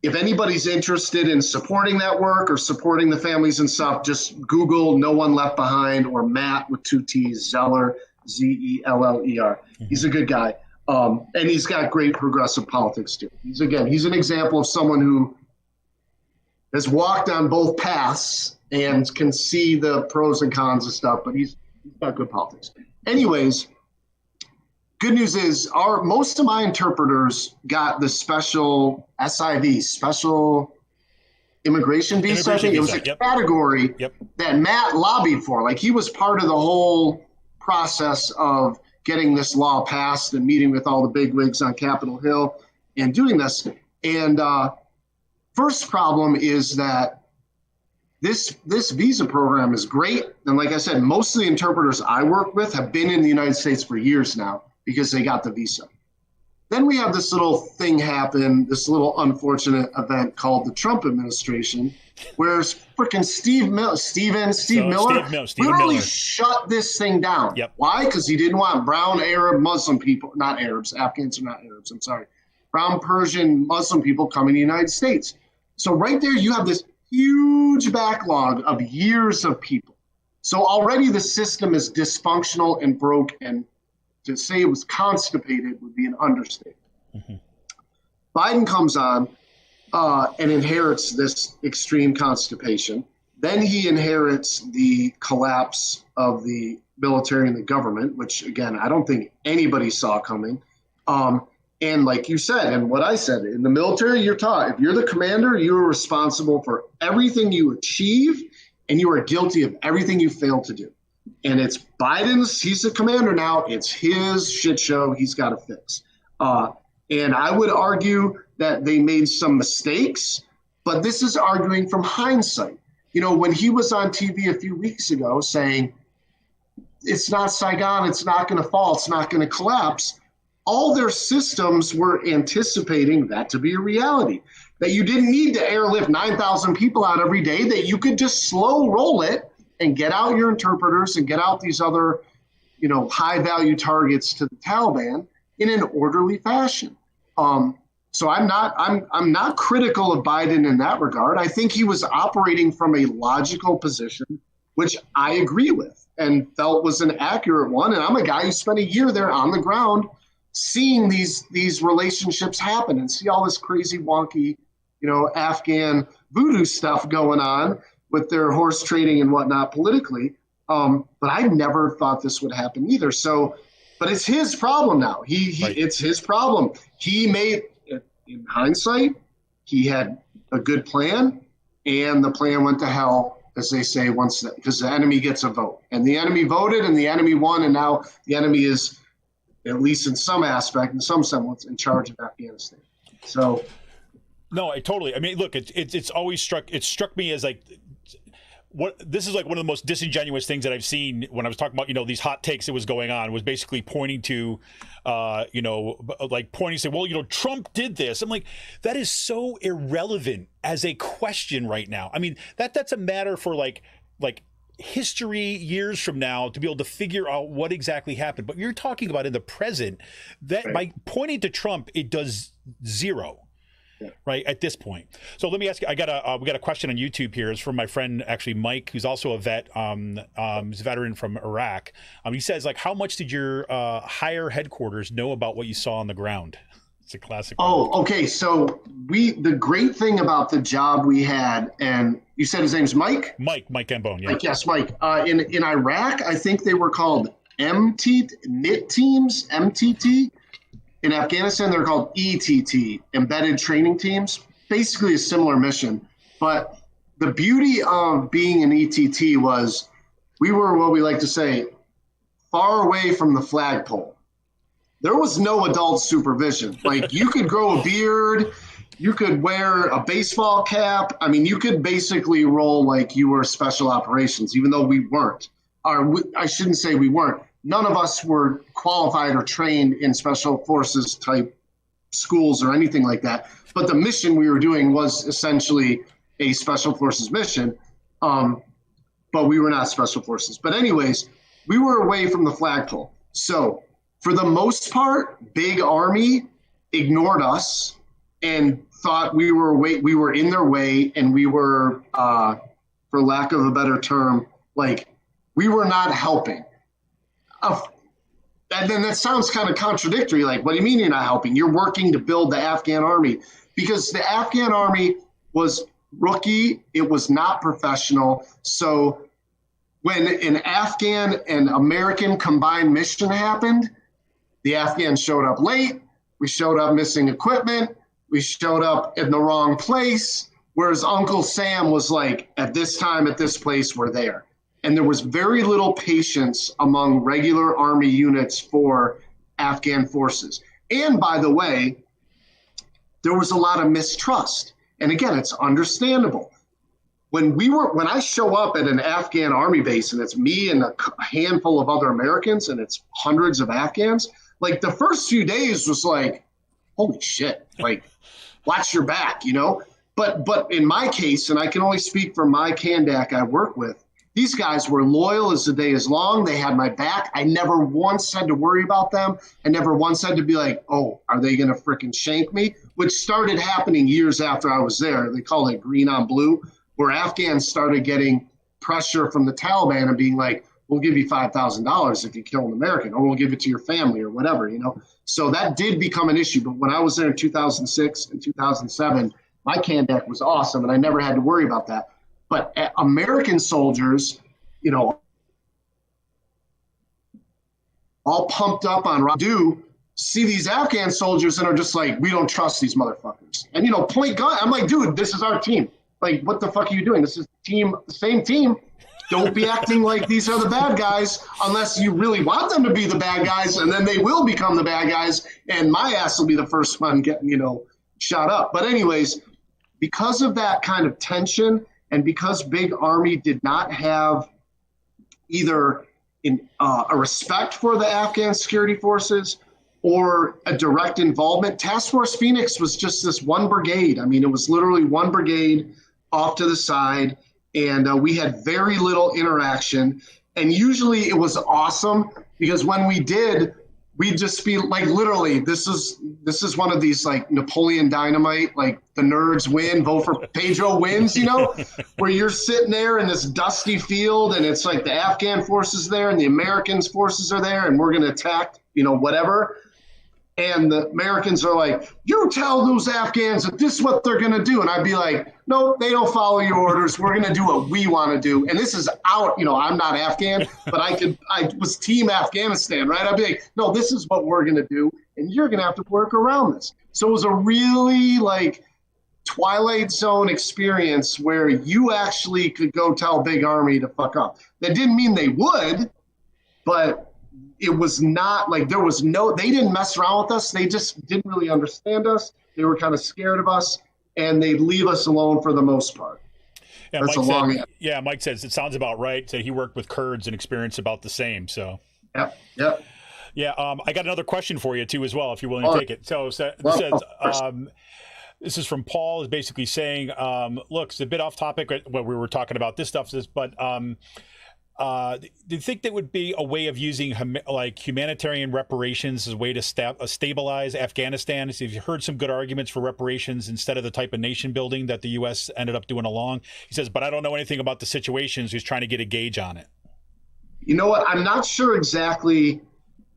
if anybody's interested in supporting that work or supporting the families and stuff, just Google No One Left Behind or Matt with 2 T's, Zeller, Zeller. He's a good guy. And he's got great progressive politics too. He's an example of someone who has walked on both paths and can see the pros and cons of stuff, but he's got good politics. Anyways, good news is most of my interpreters got the special SIV, special immigration visa. I think it was a category that Matt lobbied for. Like he was part of the whole process of getting this law passed and meeting with all the bigwigs on Capitol Hill and doing this. And first problem is that this visa program is great. And like I said, most of the interpreters I work with have been in the United States for years now, because they got the visa. Then we have this little thing happen, this little unfortunate event called the Trump administration, where freaking Steve Miller literally shut this thing down. Yep. Why? Because he didn't want brown Arab Muslim people, not Arabs, Afghans are not Arabs, I'm sorry, brown Persian Muslim people coming to the United States. So right there you have this huge backlog of years of people. So already the system is dysfunctional and broke, and to say it was constipated would be an understatement. Mm-hmm. Biden comes on and inherits this extreme constipation. Then he inherits the collapse of the military and the government, which, again, I don't think anybody saw coming. And like you said, and what I said, in the military, you're taught, if you're the commander, you are responsible for everything you achieve, and you are guilty of everything you fail to do. And it's Biden's, he's the commander now, it's his shit show he's got to fix. And I would argue that they made some mistakes, but this is arguing from hindsight. You know, when he was on TV a few weeks ago saying, it's not Saigon, it's not going to fall, it's not going to collapse, all their systems were anticipating that to be a reality, that you didn't need to airlift 9,000 people out every day, that you could just slow roll it and get out your interpreters and get out these other, high value targets to the Taliban in an orderly fashion. So I'm not critical of Biden in that regard. I think he was operating from a logical position, which I agree with and felt was an accurate one. And I'm a guy who spent a year there on the ground seeing these relationships happen and see all this crazy wonky, Afghan voodoo stuff going on with their horse trading and whatnot politically. But I never thought this would happen either. So, but it's his problem now. It's his problem. He made, in hindsight, he had a good plan, and the plan went to hell, as they say, because the enemy gets a vote. And the enemy voted, and the enemy won, and now the enemy is, at least in some aspect, in some semblance, in charge of Afghanistan. So, no, I mean, look, it's always struck me as like, this is like one of the most disingenuous things that I've seen when I was talking about, these hot takes that was going on, was basically pointing to, say, well, Trump did this. I'm like, that is so irrelevant as a question right now. I mean, that's a matter for like history years from now to be able to figure out what exactly happened. But you're talking about in the present that by pointing to Trump, it does zero. Right at this point. So let me ask you. We got a question on YouTube here. It's from my friend actually Mike, who's also a vet. He's a veteran from Iraq. He says, like, how much did your higher headquarters know about what you saw on the ground? It's a classic. Oh, okay. So the great thing about the job we had, and you said his name's Mike? Mike Gambone, yeah. Mike, yes, Mike. In Iraq, I think they were called MT teams, MTT. In Afghanistan, they're called ETT, Embedded Training Teams. Basically a similar mission. But the beauty of being an ETT was we were, what we like to say, far away from the flagpole. There was no adult supervision. Like, you could grow a beard, you could wear a baseball cap. I mean, you could basically roll like you were special operations, even though we weren't. I shouldn't say we weren't. None of us were qualified or trained in special forces type schools or anything like that. But the mission we were doing was essentially a special forces mission. But we were not special forces. But anyways, we were away from the flagpole. So for the most part, Big Army ignored us and thought we were in their way, and we were, for lack of a better term, like, we were not helping. And then that sounds kind of contradictory. Like, what do you mean you're not helping? You're working to build the Afghan army, because the Afghan army was rookie. It was not professional. So when an Afghan and American combined mission happened, the Afghans showed up late. We showed up missing equipment. We showed up in the wrong place. Whereas Uncle Sam was like, at this time, at this place, we're there. And there was very little patience among regular Army units for Afghan forces. And by the way, there was a lot of mistrust. And again, it's understandable. When I show up at an Afghan Army base and it's me and a handful of other Americans and it's hundreds of Afghans, like, the first few days was like, holy shit, like, watch your back, you know? But in my case, and I can only speak for my Kandak I work with, these guys were loyal as the day is long. They had my back. I never once had to worry about them. I never once had to be like, oh, are they going to frickin' shank me? Which started happening years after I was there. They call it green on blue, where Afghans started getting pressure from the Taliban and being like, we'll give you $5,000 if you kill an American, or we'll give it to your family or whatever, you know? So that did become an issue. But when I was there in 2006 and 2007, my Kandak was awesome, and I never had to worry about that. But American soldiers, you know, all pumped up on do see these Afghan soldiers and are just like, we don't trust these motherfuckers. And, you know, point gun, I'm like, dude, this is our team. Like, what the fuck are you doing? This is the same team. Don't be acting like these are the bad guys unless you really want them to be the bad guys, and then they will become the bad guys, and my ass will be the first one getting, you know, shot up. But anyways, because of that kind of tension, and because Big Army did not have either a respect for the Afghan security forces or a direct involvement, Task Force Phoenix was just this one brigade. I mean, it was literally one brigade off to the side, and we had very little interaction. And usually it was awesome, because when we did, we'd just be like, literally, this is one of these like Napoleon Dynamite, like the nerds win, vote for Pedro wins, you know, where you're sitting there in this dusty field and it's like the Afghan forces there and the Americans forces are there and we're going to attack, you know, whatever. And the Americans are like, you tell those Afghans that this is what they're going to do. And I'd be like, no, they don't follow your orders. We're going to do what we want to do. And this is out, you know, I'm not Afghan, but I was team Afghanistan, right? I'd be like, no, this is what we're going to do. And you're going to have to work around this. So it was a really like Twilight Zone experience where you actually could go tell Big Army to fuck up. That didn't mean they would, but it was not like they didn't mess around with us. They just didn't really understand us. They were kind of scared of us, and they'd leave us alone for the most part. Yeah, Mike says it sounds about right. So he worked with Kurds and experienced about the same. So Yep. Yeah, I got another question for you too as well, if you're willing to take it. So this is from Paul, is basically saying, look, it's a bit off topic what we were talking about this stuff, but Do you think that would be a way of using like humanitarian reparations as a way to stabilize Afghanistan? So you've heard some good arguments for reparations instead of the type of nation building that the U.S. ended up doing along. He says, but I don't know anything about the situations. He's trying to get a gauge on it. You know what? I'm not sure exactly.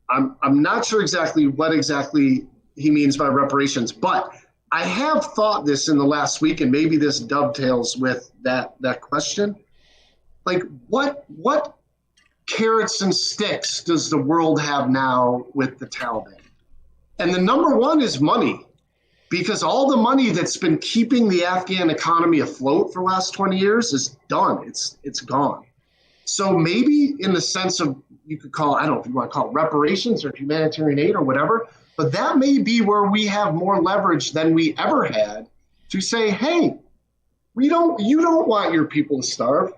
I'm not sure exactly what exactly he means by reparations, but I have thought this in the last week, and maybe this dovetails with that question. Like, what carrots and sticks does the world have now with the Taliban? And the number one is money, because all the money that's been keeping the Afghan economy afloat for the last 20 years is done. It's gone. So maybe in the sense of, you could call, I don't know if you want to call it reparations or humanitarian aid or whatever, but that may be where we have more leverage than we ever had to say, hey, you don't want your people to starve.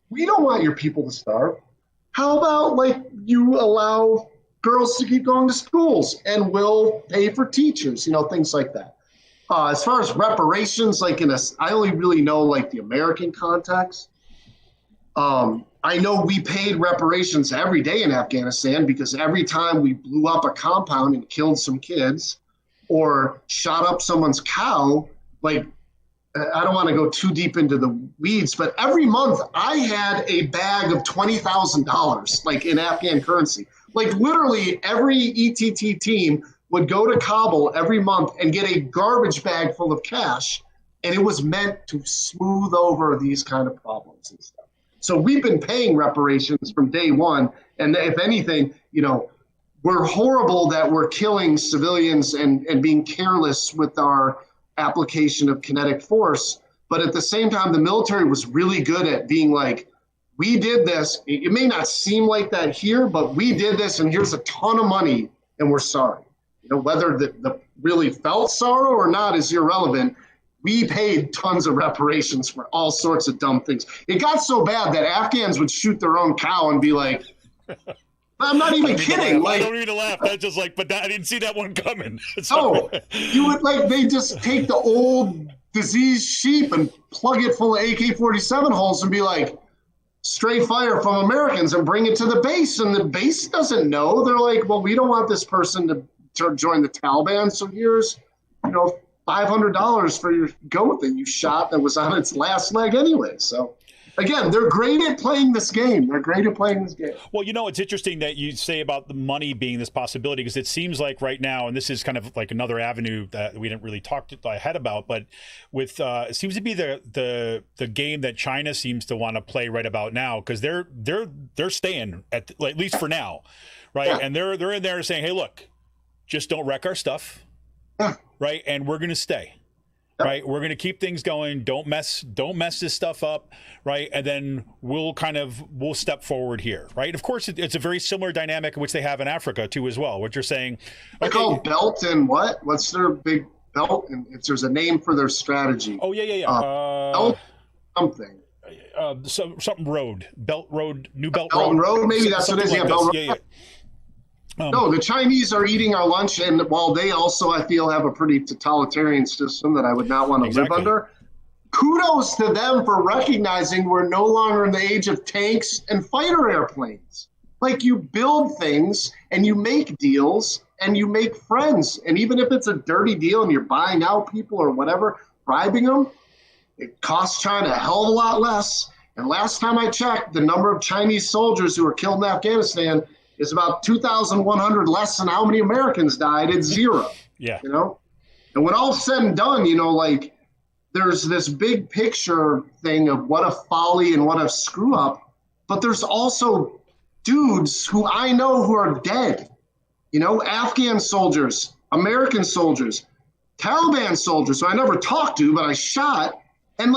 We don't want your people to starve. How about like you allow girls to keep going to schools and we'll pay for teachers, things like that. As far as reparations, I only really know like the American context. I know we paid reparations every day in Afghanistan because every time we blew up a compound and killed some kids or shot up someone's cow, I don't want to go too deep into the weeds, but every month I had a bag of $20,000, in Afghan currency. Literally every ETT team would go to Kabul every month and get a garbage bag full of cash, and it was meant to smooth over these kind of problems and stuff. So we've been paying reparations from day one, and if anything, we're horrible that we're killing civilians and being careless with our application of kinetic force. But at the same time, the military was really good at being like, we did this. It may not seem like that here, but we did this, and here's a ton of money, and we're sorry. Whether the really felt sorrow or not is irrelevant. We paid tons of reparations for all sorts of dumb things. It got so bad that Afghans would shoot their own cow and be like, I'm not even kidding. I don't need to laugh. That's just but I didn't see that one coming. No, you would they just take the old diseased sheep and plug it full of AK-47 holes and be like, straight fire from Americans and bring it to the base. And the base doesn't know. They're like, well, we don't want this person to join the Taliban. So here's, $500 for your goat that you shot that was on its last leg anyway. So again, they're great at playing this game. Well, it's interesting that you say about the money being this possibility, because it seems like right now, and this is kind of like another avenue that we didn't really talk ahead about, but with it seems to be the game that China seems to want to play right about now, because they're staying at least for now, right? Yeah. And they're in there saying, hey, look, just don't wreck our stuff, right? And we're going to stay. Right, we're going to keep things going. Don't mess this stuff up, right? And then we'll step forward here, right? Of course, it's a very similar dynamic in which they have in Africa too, as well. What you're saying, they call belt and what? What's their big belt? And there's a name for their strategy. Oh yeah. Belt something. Something road, belt road, new belt road. Maybe that's what it is. Yeah, belt road. Yeah. No, the Chinese are eating our lunch, and while they also, I feel, have a pretty totalitarian system that I would not want to live under, kudos to them for recognizing we're no longer in the age of tanks and fighter airplanes. You build things, and you make deals, and you make friends. And even if it's a dirty deal and you're buying out people or whatever, bribing them, it costs China a hell of a lot less. And last time I checked, the number of Chinese soldiers who were killed in Afghanistan is about 2,100 less than how many Americans died. It's zero. Yeah. And when all's said and done, there's this big picture thing of what a folly and what a screw up, but there's also dudes who I know who are dead. Afghan soldiers, American soldiers, Taliban soldiers who I never talked to, but I shot. And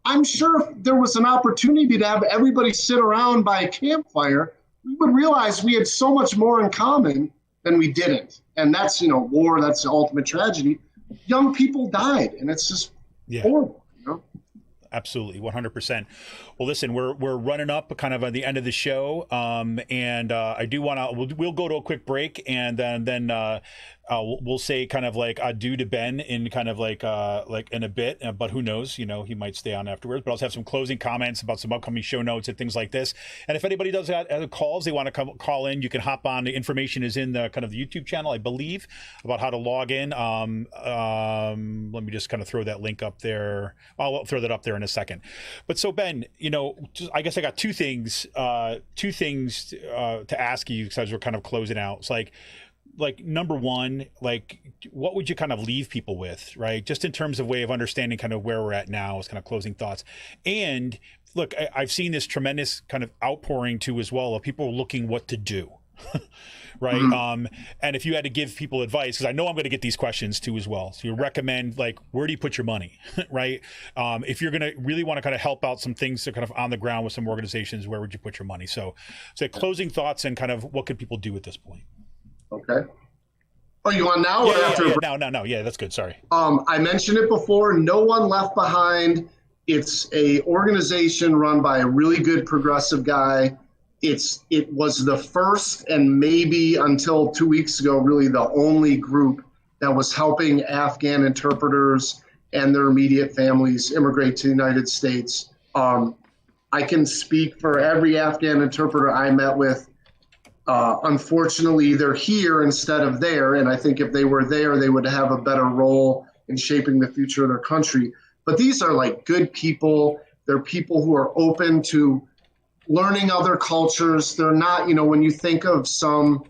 I'm sure if there was an opportunity to have everybody sit around by a campfire, we would realize we had so much more in common than we didn't. And that's, war, that's the ultimate tragedy. Young people died, and it's just horrible. Absolutely, 100%. Well, listen, we're running up kind of at the end of the show, and I do want to. We'll go to a quick break, and then we'll say kind of like adieu to Ben in kind of like in a bit, but who knows? You know, he might stay on afterwards. But I'll have some closing comments about some upcoming show notes and things like this. And if anybody does have calls, they want to call in, you can hop on. The information is in the kind of the YouTube channel, I believe, about how to log in. Let me just kind of throw that link up there. I'll throw that up there in a second. But so Ben, you know, I guess I got two things to ask you because we're kind of closing out. It's like number one, like what would you kind of leave people with, right? Just in terms of way of understanding kind of where we're at now as kind of closing thoughts. And look, I've seen this tremendous kind of outpouring too as well of people looking what to do. Right. Mm-hmm. And if you had to give people advice, because I know I'm going to get these questions too as well. So you recommend, like, where do you put your money? Right. If you're going to really want to kind of help out some things that are kind of on the ground with some organizations, where would you put your money? So closing thoughts and kind of what could people do at this point? Okay. Oh, you want now or after? No. Yeah, that's good. Sorry. I mentioned it before. No One Left Behind. It's a organization run by a really good progressive guy. It was the first and maybe until 2 weeks ago, really the only group that was helping Afghan interpreters and their immediate families immigrate to the United States. I can speak for every Afghan interpreter I met with. Unfortunately, they're here instead of there, and I think if they were there, they would have a better role in shaping the future of their country. But these are like good people. They're people who are open to learning other cultures. They're not, you know, when you think of some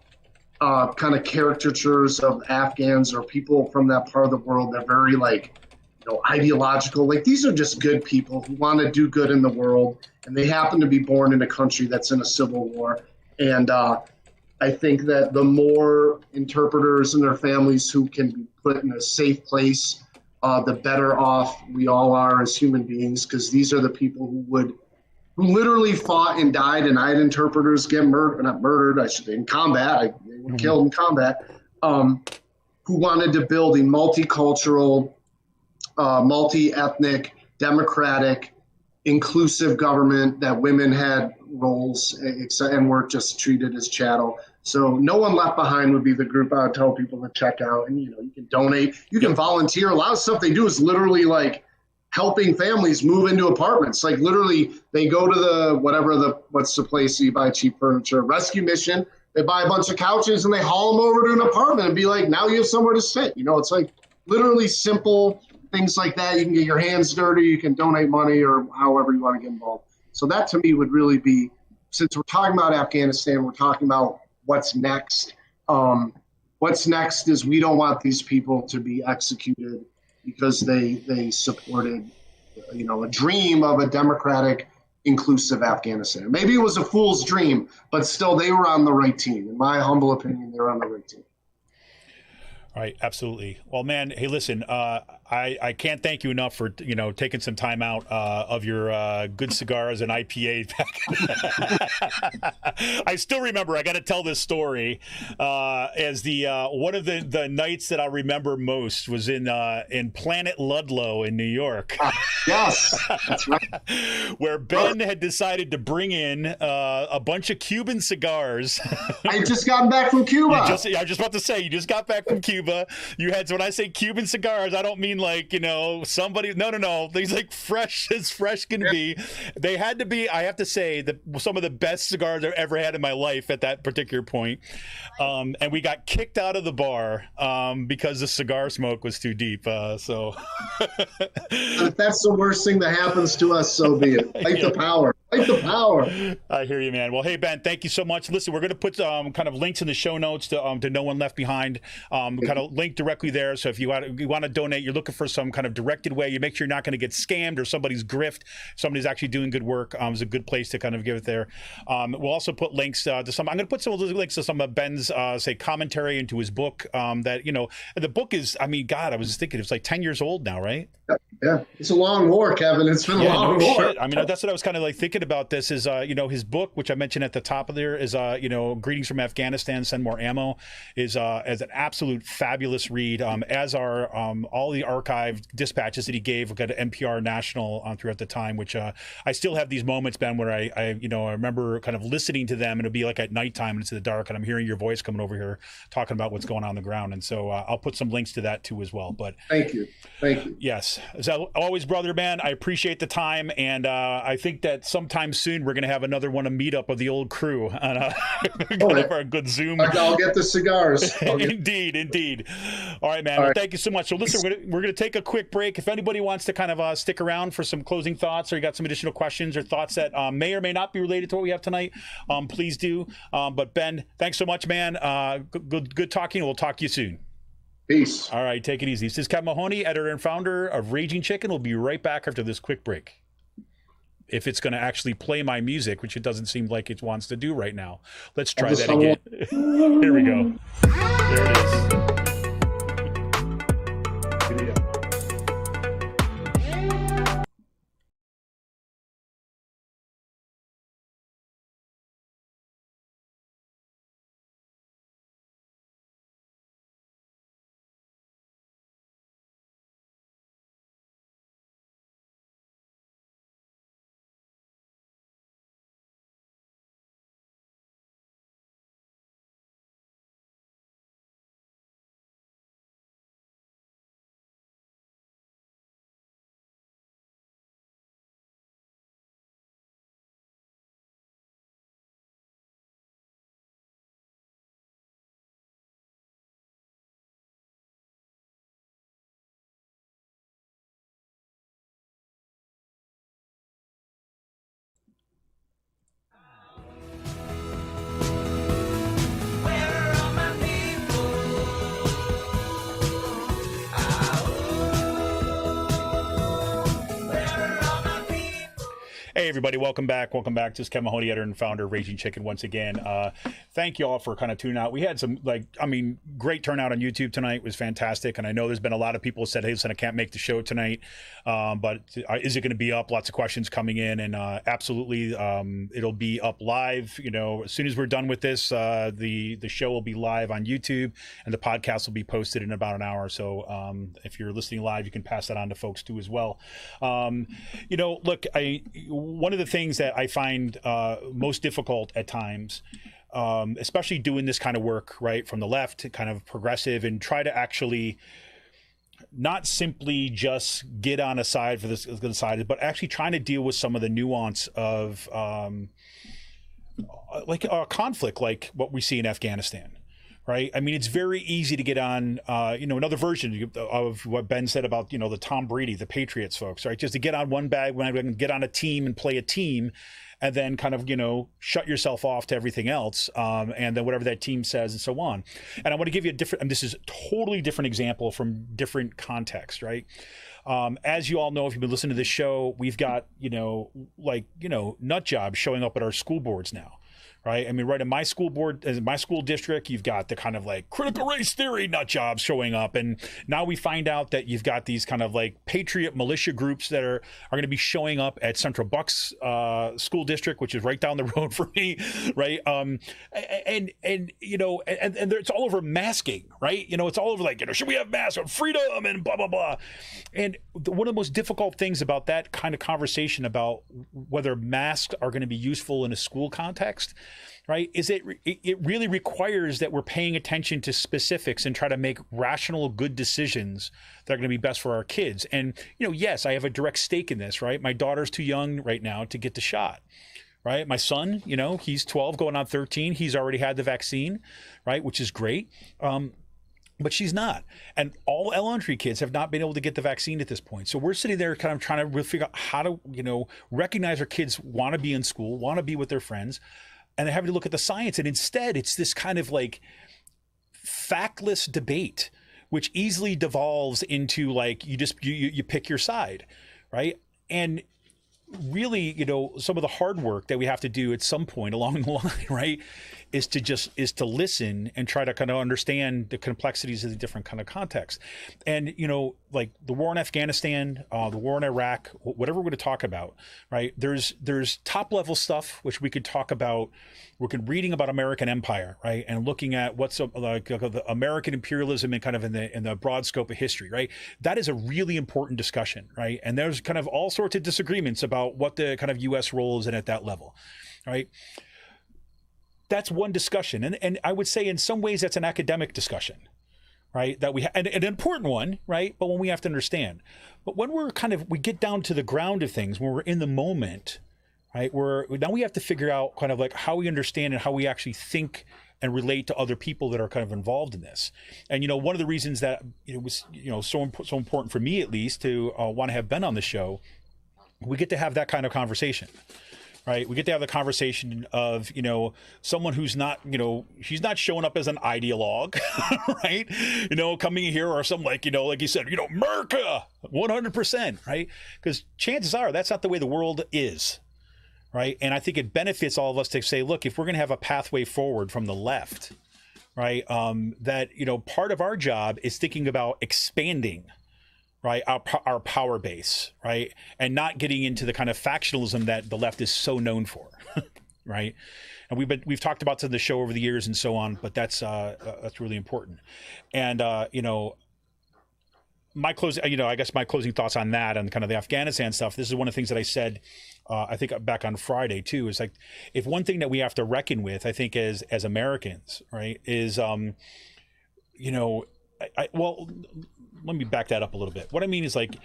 kind of caricatures of Afghans or people from that part of the world, they're very like, you know, ideological. Like, these are just good people who want to do good in the world, and they happen to be born in a country that's in a civil war. And I think that the more interpreters and their families who can be put in a safe place, the better off we all are as human beings, because these are the people who literally fought and died, and I had interpreters get murdered, I should say, in combat. They were killed in combat, who wanted to build a multicultural, multi-ethnic, democratic, inclusive government that women had roles and weren't just treated as chattel. So No One Left Behind would be the group I would tell people to check out. And, you know, you can donate, you can volunteer. A lot of stuff they do is literally like helping families move into apartments. Like, literally they go to what's the place you buy cheap furniture, rescue mission. They buy a bunch of couches and they haul them over to an apartment and be like, now you have somewhere to sit. You know, it's like literally simple things like that. You can get your hands dirty, you can donate money, or however you want to get involved. So that to me would really be, since we're talking about Afghanistan, we're talking about what's next. What's next is we don't want these people to be executed because they supported, you know, a dream of a democratic, inclusive Afghanistan. Maybe it was a fool's dream, but still they were on the right team. In my humble opinion, they were on the right team. All right, absolutely. Well, man, hey, listen, I can't thank you enough for, you know, taking some time out of your good cigars and IPA pack. I still remember, I got to tell this story, as the one of the nights that I remember most was in Planet Ludlow in New York. Yes, that's right. Where Ben had decided to bring in a bunch of Cuban cigars. I just got back from Cuba. I was just about to say, you just got back from Cuba. You had, so when I say Cuban cigars, I don't mean like, you know, somebody, no. These like fresh as fresh can be. They had to be, I have to say, some of the best cigars I've ever had in my life at that particular point. And we got kicked out of the bar because the cigar smoke was too deep. So if that's the worst thing that happens to us, so be it. Fight the power. Fight the power. I hear you, man. Well, hey, Ben, thank you so much. Listen, we're going to put kind of links in the show notes to No One Left Behind. Kind of link directly there. So if you want to donate, you're looking for some kind of directed way, you make sure you're not going to get scammed or somebody's grift. Somebody's actually doing good work. Is a good place to kind of give it there. We'll also put links to some. I'm going to put some of those links to some of Ben's say commentary into his book. That, you know, the book is, I mean, God, I was thinking it's like 10 years old now, right? Yeah, it's a long war, Kevin. It's been a long war. Shit. I mean, that's what I was kind of like thinking thinking about this is, his book, which I mentioned at the top of there, is, Greetings from Afghanistan, Send More Ammo, is as an absolute fabulous read, as are all the archived dispatches that he gave. We've got an NPR National throughout the time, which I still have these moments, Ben, where I remember kind of listening to them, and it'll be like at nighttime and it's in the dark, and I'm hearing your voice coming over here talking about what's going on the ground. And so I'll put some links to that too as well. But thank you. Yes, as always, brother, man, I appreciate the time, and I think that sometime soon we're going to have another one, a meetup of the old crew on a good Zoom. I'll get the cigars. Indeed. All right, man. Well, thank you so much. So listen, we're going to take a quick break. If anybody wants to kind of stick around for some closing thoughts, or you got some additional questions or thoughts that may or may not be related to what we have tonight, please do. But Ben, thanks so much, man. Good talking. We'll talk to you soon. Peace. All right, take it easy. This is Kevin Mahoney, editor and founder of Raging Chicken. We'll be right back after this quick break. If it's going to actually play my music, which it doesn't seem like it wants to do right now. Let's try that again. Here we go. There it is. Hey, everybody. Welcome back. This is Kevin Mahoney, editor and founder of Raging Chicken once again. Thank you all for kind of tuning out. We had some, great turnout on YouTube tonight. It was fantastic. And I know there's been a lot of people who said, hey, listen, I can't make the show tonight. But is it going to be up? Lots of questions coming in. And absolutely, it'll be up live. As soon as we're done with this, the show will be live on YouTube, and the podcast will be posted in about an hour. So if you're listening live, you can pass that on to folks too as well. Look, one of the things that I find most difficult at times, especially doing this kind of work, right, from the left to kind of progressive, and try to actually not simply just get on a side for the side, but actually trying to deal with some of the nuance of a conflict like what we see in Afghanistan. Right. I mean, it's very easy to get on, another version of what Ben said about, the Tom Brady, the Patriots folks, right? Just to get on one bag, get on a team and play a team, and then kind of, shut yourself off to everything else. And then whatever that team says and so on. And I want to give you this is a totally different example from different context, right? As you all know, if you've been listening to this show, we've got, nut jobs showing up at our school boards now. Right. I mean, right in my school board, in my school district, you've got the kind of critical race theory nut jobs showing up. And now we find out that you've got these kind of patriot militia groups that are going to be showing up at Central Bucks school district, which is right down the road for me. Right. And it's all over masking. Right. It's all over should we have masks on freedom and blah, blah, blah. And one of the most difficult things about that kind of conversation about whether masks are going to be useful in a school context, right, is it really requires that we're paying attention to specifics and try to make rational, good decisions that are going to be best for our kids. And, yes, I have a direct stake in this, right? My daughter's too young right now to get the shot, right? My son, he's 12 going on 13. He's already had the vaccine, right, which is great. But she's not. And all elementary kids have not been able to get the vaccine at this point. So we're sitting there kind of trying to figure out how to, recognize our kids want to be in school, want to be with their friends, and they're having to look at the science. And instead, it's this kind of factless debate, which easily devolves into you pick your side, right? And really, some of the hard work that we have to do at some point along the line, right, is to listen and try to kind of understand the complexities of the different kind of contexts. And, like the war in Afghanistan, the war in Iraq, whatever we're going to talk about, right, there's top level stuff, which we could talk about. We're reading about American empire, right, and looking at what's like the American imperialism and kind of in the broad scope of history, right. That is a really important discussion, right. And there's kind of all sorts of disagreements about what the kind of U.S. role is in at that level, right. That's one discussion, and I would say in some ways that's an academic discussion, right. That and an important one, right. But when we have to understand, but when we get down to the ground of things, when we're in the moment. Right, now we have to figure out kind of like how we understand and how we actually think and relate to other people that are kind of involved in this. And one of the reasons that it was so important for me at least to want to have Ben on the show, we get to have that kind of conversation, right? We get to have the conversation of someone who's not she's not showing up as an ideologue, right? Coming here or something like like you said, America 100%, right? Because chances are that's not the way the world is. Right. And I think it benefits all of us to say, look, if we're going to have a pathway forward from the left, right, that, part of our job is thinking about expanding, right, our power base, right, and not getting into the kind of factionalism that the left is so known for. Right. And we've talked about this in the show over the years and so on. But that's really important. And, my closing, I guess my closing thoughts on that and kind of the Afghanistan stuff. This is one of the things that I said, I think back on Friday too, is like, if one thing that we have to reckon with, I think as Americans, right, is, well, let me back that up a little bit. What I mean is like,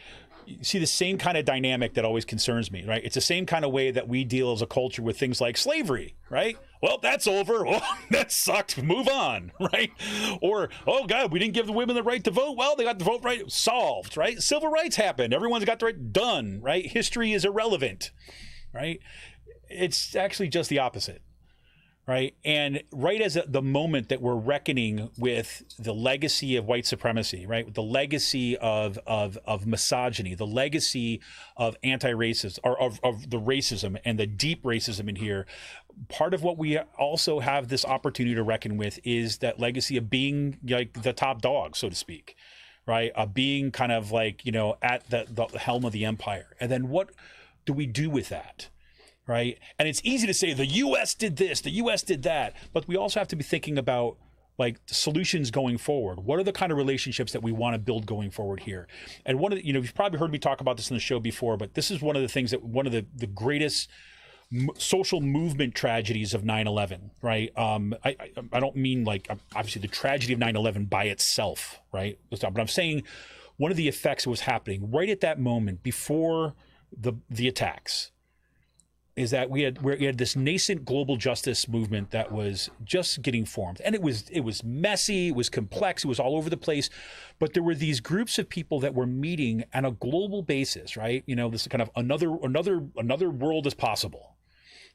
you see the same kind of dynamic that always concerns me, right? It's the same kind of way that we deal as a culture with things like slavery, right? Well, that's over. Well, that sucked. Move on, right? Or, oh God, we didn't give the women the right to vote. Well, they got the vote right. Solved, right? Civil rights happened. Everyone's got the right. Done, right? History is irrelevant, right? It's actually just the opposite. Right. And right as the moment that we're reckoning with the legacy of white supremacy, right, with the legacy of misogyny, the legacy of anti-racism or of the racism and the deep racism in here, part of what we also have this opportunity to reckon with is that legacy of being like the top dog, so to speak, right, of being kind of like, at the helm of the empire. And then what do we do with that? Right. And it's easy to say the U.S. did this, the U.S. did that. But we also have to be thinking about like solutions going forward. What are the kind of relationships that we want to build going forward here? And one of the, you've probably heard me talk about this in the show before, but this is one of the things that one of the greatest social movement tragedies of 9/11. Right. I don't mean like obviously the tragedy of 9/11 by itself. Right. But I'm saying one of the effects that was happening right at that moment before the attacks is that we had this nascent global justice movement that was just getting formed, and it was messy, it was complex, it was all over the place, but there were these groups of people that were meeting on a global basis, right? This kind of another world is possible,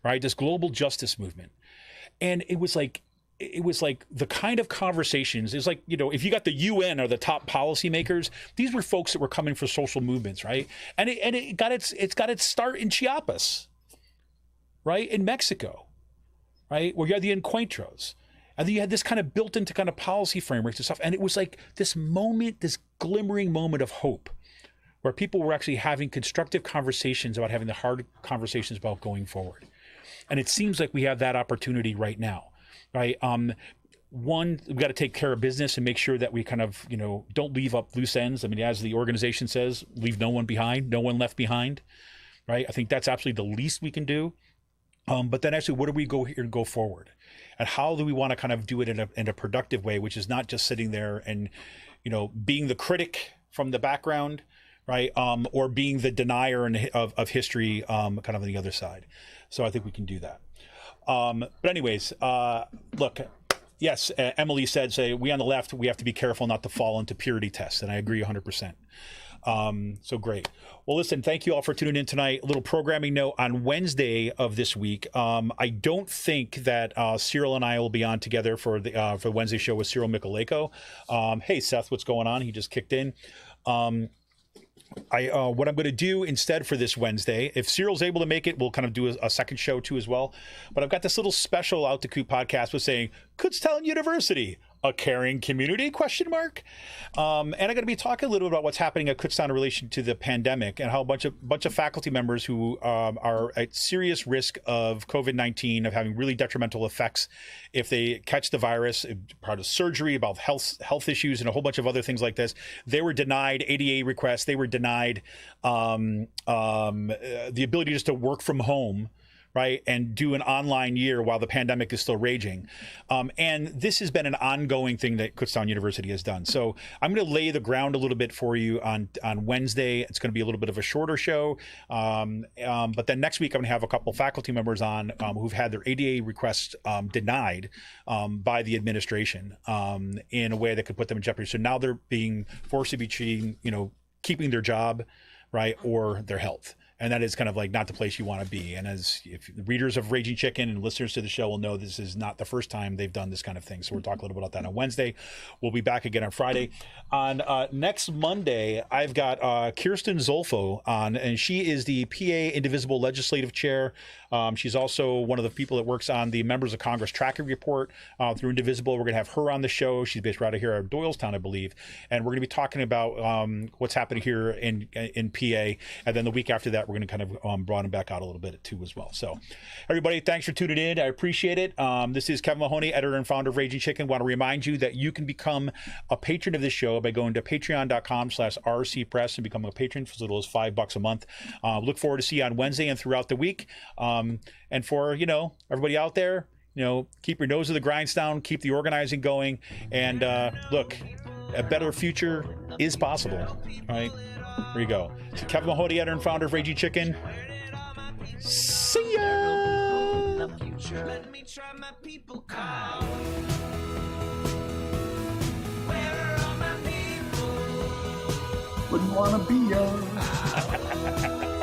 right? This global justice movement, and it was like the kind of conversations is like, if you got the UN or the top policymakers, these were folks that were coming for social movements, right? And it got its start in Chiapas. Right, in Mexico, right, where you had the encuentros, and then you had this kind of built into kind of policy frameworks and stuff, and it was like this moment, this glimmering moment of hope, where people were actually having constructive conversations about having the hard conversations about going forward, and it seems like we have that opportunity right now, right? One, we've got to take care of business and make sure that we kind of don't leave up loose ends. I mean, as the organization says, leave no one behind, no one left behind, right? I think that's absolutely the least we can do. But then actually, what do we go forward? And how do we want to kind of do it in a productive way, which is not just sitting there and, being the critic from the background, right? Or being the denier of history, kind of on the other side. So I think we can do that. But anyways, look, yes, Emily said, we on the left, we have to be careful not to fall into purity tests. And I agree 100%. So great. Well, listen, thank you all for tuning in tonight. A little programming note on Wednesday of this week. I don't think that Cyril and I will be on together for the Wednesday show with Cyril Michaleko. Hey, Seth, what's going on? He just kicked in. what I'm going to do instead for this Wednesday, if Cyril's able to make it, we'll kind of do a second show too as well. But I've got this little special Out to Coop podcast with saying Kutztown University, a caring community ? And I'm going to be talking a little bit about what's happening at Kutztown in relation to the pandemic and how a bunch of faculty members who are at serious risk of COVID-19, of having really detrimental effects if they catch the virus, part of surgery, about health issues, and a whole bunch of other things like this. They were denied ADA requests. They were denied the ability just to work from home, right, and do an online year while the pandemic is still raging. And this has been an ongoing thing that Kutztown University has done. So I'm going to lay the ground a little bit for you on Wednesday. It's going to be a little bit of a shorter show. But then next week, I'm going to have a couple faculty members on who've had their ADA requests denied by the administration in a way that could put them in jeopardy. So now they're being forced to be keeping their job, right, or their health. And that is kind of like not the place you want to be. And if the readers of Raging Chicken and listeners to the show will know, this is not the first time they've done this kind of thing. So we'll talk a little bit about that on Wednesday. We'll be back again on Friday. On next Monday, I've got Kirsten Zolfo on, and she is the PA Indivisible Legislative Chair. She's also one of the people that works on the Members of Congress Tracking Report through Indivisible. We're going to have her on the show. She's based right out here at Doylestown, I believe. And we're going to be talking about what's happening here in PA. And then the week after that, we're going to kind of broaden back out a little bit too as well. So everybody, thanks for tuning in. I appreciate it. This is Kevin Mahoney, editor and founder of Raging Chicken. Want to remind you that you can become a patron of this show by going to patreon.com/rcpress and becoming a patron for as little as $5 a month. Look forward to see you on Wednesday and throughout the week. And for, everybody out there, keep your nose to the grindstone, keep the organizing going. And look, a better future is possible. All right. Here you go. Kevin Mahoney, editor and founder of Raging Chicken. See ya! Let me try my people call. Where are all my people? Wouldn't want to be young.